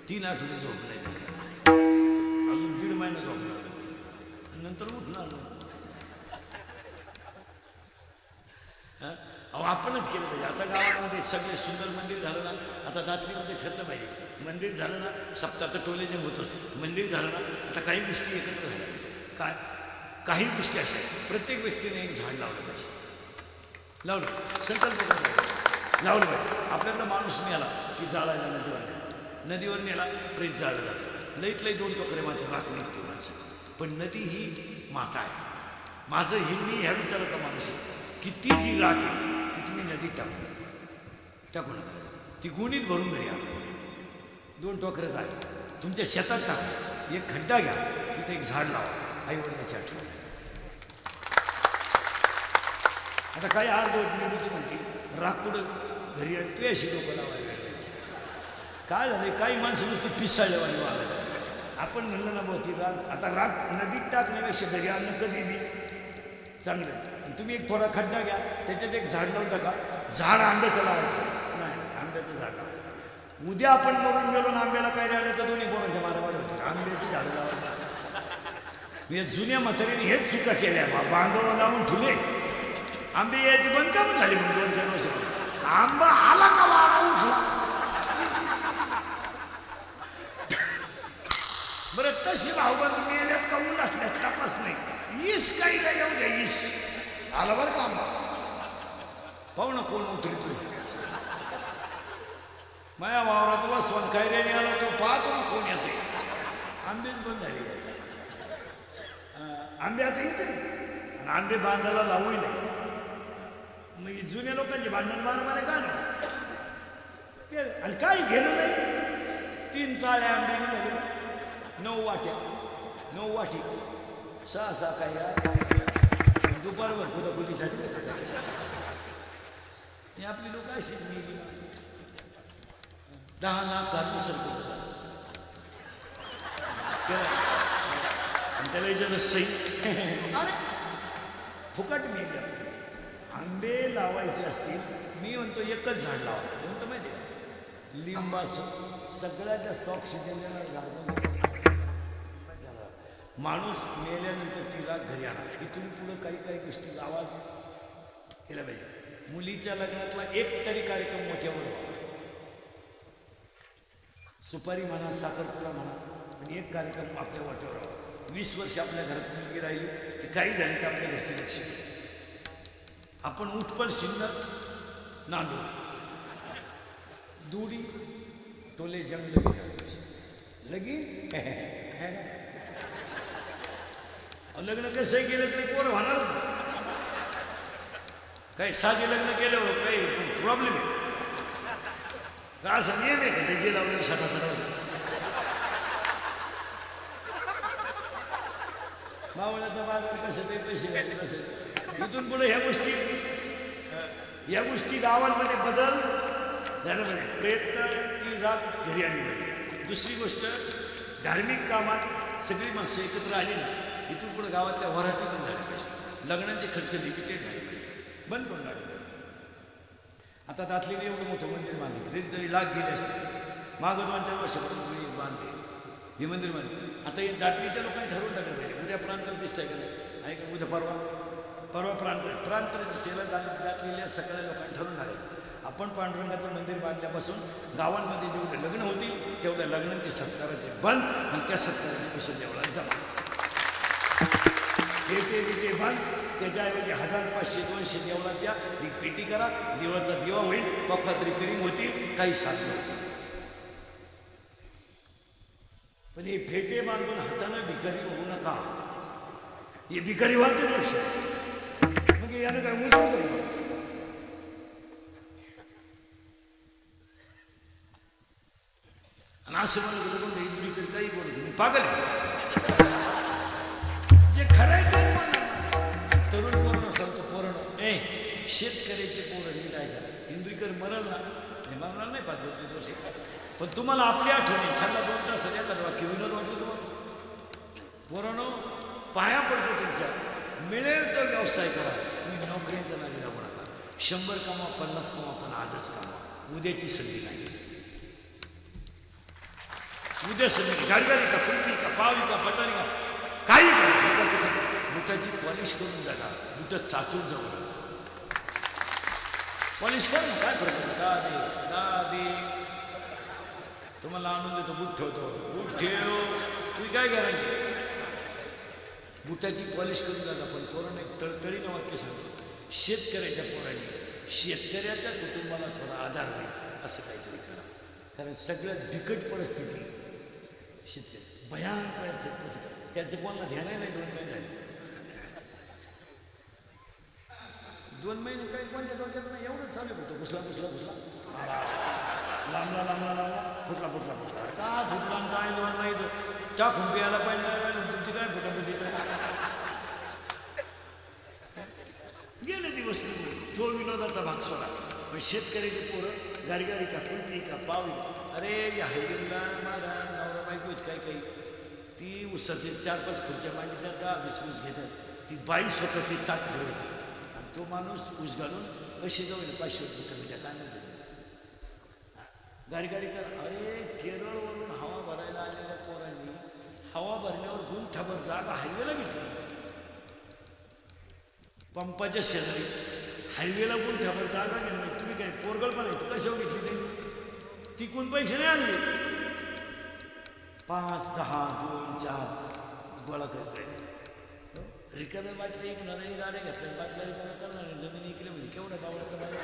3 आठवडे झोपले, अजून 1.5 महिना झोपला, नंतर उठणार. अहो आपणच केलं पाहिजे. आता गावामध्ये सगळे सुंदर मंदिर झालं ना, आता रात्रीमध्ये ठरलं पाहिजे. मंदिर झालं ना, सप्ताह तर टोले जे होतच, मंदिर झालं ना, आता काही गोष्टी एकत्र झाल्या पाहिजे. काय काही गोष्टी अशा आहेत, प्रत्येक व्यक्तीने एक झाड लावलं पाहिजे. लावलं संकल्प लावलं पाहिजे. आपल्याला माणूस मिळाला की जाळायला नदीवर नेला, नदीवर नेला प्रेत जाळलं जातं. लईत लई 2 टोकरे मात्र राख निघते माणसाची. पण नदी ही माता आहे. माझं मी ह्या विचाराचा माणूस आहे की ती जी राख आहे ती तुम्ही नदीत टाकू नका. ती गुणीत भरून घरी आला, 2 टोकऱ्यात आहे, तुमच्या शेतात टाका, एक खड्डा घ्या, तिथे एक झाड लावा, आईवडिलाची आठवण. आता काही अर्धवट म्हणते राख कुठं घरी आहे, तू अशी लोक लावायला काय झालं. काही माणसं नुसती पिसाळल्यावानी वागायला. आपण म्हणलं ना भाऊ ती राग, आता राग नदीत टाकण्यापेक्षा घरी आणणं कधी बी चांगलं. तुम्ही एक थोडा खड्डा घ्या, त्याच्यात एक झाड लावून टाका. झाड आंब्याचं लावायचं नाही, आंब्याचं झाड लावायचं. उद्या आपण मरून गेलो ना, आंब्याला काय राहिलं तर दोन्ही पोरांच्या मारामारी होती. आंब्याची झाडं लावायचं. मी जुन्या म्हातारीने हेच चुका केल्या, बांधव लावून ठेवले, आंबे यायची बंद का पण झाली. मग 2-4 वर्ष आंबा आला का वाडा उठला. बरं तशी भावबंद मेल्यात का उलाटल्यात तपास नाही. ईस काही काय येऊ द्या, ईस आला बरं का आंबा, पाहू ना कोण उतरतो. माया वावरात वसवण काय रेणी आला तो पाहतो ना कोण येते. आंबेच बंद झाले, आंबे आता येते आणि आंबे बांधायला लावूही नाही. मग जुन्या लोकांचे भांडण मारा का नाही, आणि काही घेणं नाही. 3 चाळ्या आंबे निघाले, 9 वाट्या, 9 वाटी, 6 काय दुपारभर कुदाकुदीसाठी हे आपली लोक अशीच नेली. 10 लाख काढून सरकार त्याला आणि त्याला विचारलं सही अरे फुकट मिळते. आंबे लावायचे असतील मी म्हणतो एकच झाड लावा. म्हणतो माहिती आहे लिंबाचं सगळ्यात जास्त ऑक्सिजन देणार झाड. माणूस मेल्यानंतर तिला घरी आणा. इथून पुढं काही काही गोष्टी लावा केल्या पाहिजे. मुलीच्या लग्नातला एक तरी कार्यक्रम मोठ्यावर व्हावा. सुपारी म्हणा साखरपुडा म्हणा आणि एक कार्यक्रम आपल्या वाट्यावर व्हावा. 20 वर्ष आपल्या घरात मुलगी राहिली ती काही झाली तर आपल्या घरची लक्ष आपण उठपल शिंदर नांदू दुडी टोले जंग लगीन लग्न कसं केलं तरी पोरं होणार ना. काही साधे लग्न केलं हो काही प्रॉब्लेम आहे का असा नियम आहे का त्याचे लावलं सटा सटा मावळ्याचा बाजार कसं ते पैसे घ्यायचे कसं. इथून पुढे ह्या गोष्टी गावांमध्ये बदल झालं म्हणजे प्रयत्न ती रात घरी आली पाहिजे. दुसरी गोष्ट धार्मिक कामात सगळी माणसं एकत्र आली ना इथून पुढे गावातल्या वराती पण झाल्या पाहिजे. लग्नांचे खर्च लिमिटेड झाले पाहिजे बंद पण लागले पाहिजे. आता दातलीने एवढं मोठं मंदिर बांधले तरी लाख गेले असते. मागं 2-4 वर्षापर्यंत बांधले हे मंदिर बांधले. आता हे दातलीच्या लोकांनी ठरवून टाकलं पाहिजे उद्या प्रांत दिसतंय का नाही आहे का उद्या परवा प्रांत सेवा दातलेल्या सगळ्या लोकांनी ठरवून टाकायचं. आपण पांडुरंगाचं मंदिर बांधल्यापासून गावांमध्ये जेवढे लग्न होतील तेवढ्या लग्नांचे सत्काराचे बंद आणि त्या सत्काराचे पैसे देवळात जमा पेटे बंद. त्याच्याऐवजी 1000-500-200 देवळात द्या. एक पेटी करा देवाचा दिवा होईल पक्वात रिपेरिंग होतील काही साधन होतील. पण हे फेटे बांधून हातानं भिकारी होऊ नका. हे भिकारी व्हायचं लक्ष मग यानं काय मुद्दा करू. आणि असं म्हणत होतं पण काही बोलत मी पागल जे खरंय ते तरुण पोरण सांगतो पोरण शेतकऱ्याचे पोरण मी काय करा इंद्रिकर मरल ना हे मरणार नाही 5-25 वर्ष पण तुम्हाला आपली आठवणी सांगा 2 तास एखादं वाक्य विनोद वाटतो तुम्हाला. पोरांनो पाया पडतो तुमच्या मिळेल तो व्यवसाय करा. तुम्ही नोकरीचा नादी लागू नका. 100 कमा 50 कमा पण आजच कमा. उद्याची संधी नाही. उद्या संधी गाडगाडी का कुलपी का पावी का पटारी का काही करा. कसं बुटाची पॉलिश करून जागा बुटं चाटून जाऊ पॉलिश कर ना काय फरक दादे तुम्हाला आणून देतो बूट ठेवतो बूट ठेव तुम्ही काय गॅरंटी बुटाची पॉलिश करून जागा. पण पोरांना एक तळतळीनं वाक्य सांगतो शेतकऱ्याच्या पोरांनी शेतकऱ्याच्या कुटुंबाला थोडा आधार होईल असं काहीतरी करा. कारण सगळ्यात बिकट परिस्थिती शेतकरी भयानक त्याचं कोणाला ध्यान नाही. 2 महिने झाले 2 महिने काही कोणत्या डोक्यात नाही एवढंच चालू होतं. घुसला लांबला फुटला का फुटला काय 2 महिने टाकून प्यायला पाहिजे तुमची काय फुटाफुटी गेले दिवस तो विनोदाचा भाग सोडा. पण शेतकऱ्याची पोरं गारगारी का कुलपी का पावी अरे या हायवेला मारा नवरा बायको काही ती उसाचे 4-5 खुर्च्या मांडली त्या 10-20 घेतात. ती बाई स्वतः ती चाक फिरवते आणि तो माणूस ऊस घालून अशी जाऊ 500 रुपये कमी द्या काय म्हणते गारगारी कर. अरे केरळवरून हवा भरायला आलेल्या पोरांनी हवा भरल्यावर गुंठाभर जागा हायवेला घेतली. पंपाच्या शेजारी हायवेला गुंठाभर जागा घेतली. तुम्ही काय पोरगळ पण आहे कशावर घेतली ती कोण पैसे नाही आणले 5, 10, 2, 4 गोळा करत राहिले. रिकाम्या बाटल्या ऐकणाऱ्याने गाड्या घेतल्या बाटल्या रिकाम्या करणार जमीन ऐकल्या म्हणजे केवढ्या बावड्या करायला.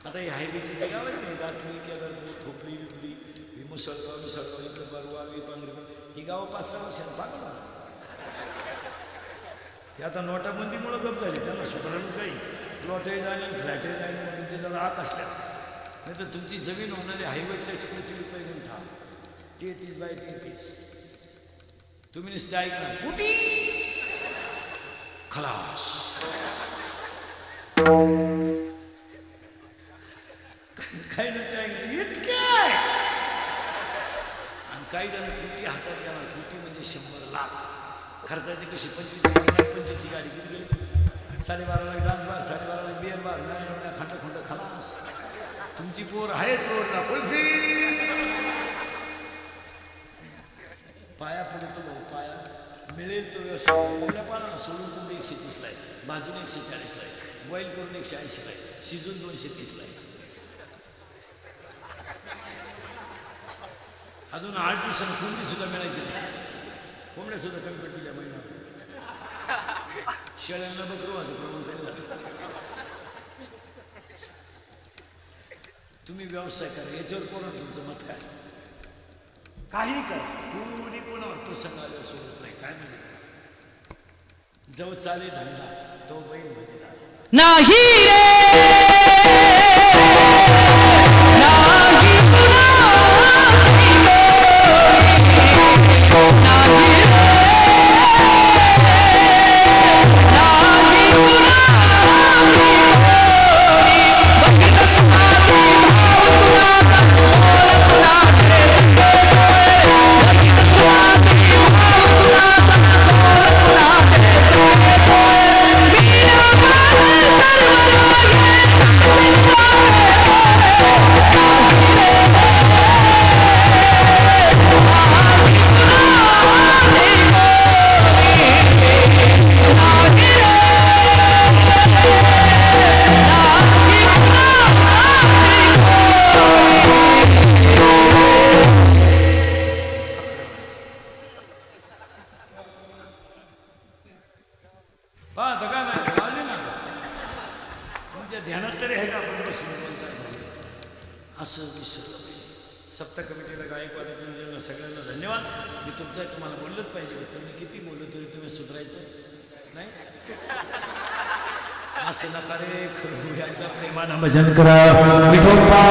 आता ही हायवेची जे गाव आहे नाही दातली केदारपूर खोपली बिपली ही मुसळगाव इकडे बरवावी पांढरी ही गावं 5-6 वर्षांनी पाकणार. ते आता नोटाबंदीमुळं गप झाली त्यांना सुधारणच काही प्लॉटही झाले फ्लॅटही झाले म्हणून ते जरा आकाशल्या. नाही तर तुमची जमीन होणारी हायवे टॅक्स किती रुपये घेऊन ठा 33/33 तुम्ही नुसतं ऐकणार कुठे खलास काय नव्हते ऐकलं इतके. आणि काही जण कुटी हातात घेणार. कुटी म्हणजे 100 लाख खर्चाची. कशी 25ची गाडी किती गेली. 12:30 डान्स बार, 12:30 बिअर बार, खंड खंड खलास. तुमची पोर आहेत रोडला कुल्फी. पाया पडतो भाऊ पाया. मिळेल तो व्यवसाय. कोंबड्या पाला सोडून कोंबडी 130ला आहे, बाजूने 140ला आहे, बॉईल करून 180ला आहे, शिजून 230ला आहे. अजून 8 दिवसानं कोंबडी सुद्धा मिळायची नाही. कोंबड्या सुद्धा कमी पडतील महिन्यात. शेळ्यांना बकरवाचं प्रमाण कमी झालं. तुम्ही व्यवसाय करा. याच्यावर कोण तुमचं मत काय. काही करा. कोणी कोणावर प्रसंग आल्यावर सोडत नाही. काय म्हणजे जो चाले धंदा तो बैल मध्ये नाही रे असं विसरलं पाहिजे. सप्ताह कमिटीला गायकवाड नियोजनाला सगळ्यांना धन्यवाद. मी तुमचं तुम्हाला बोललंच पाहिजे. तुम्ही किती बोललो तरी तुम्ही सुधारायचं नाही. असं नका रे. खरं एकदा प्रेमानं भजन करा. विठोबा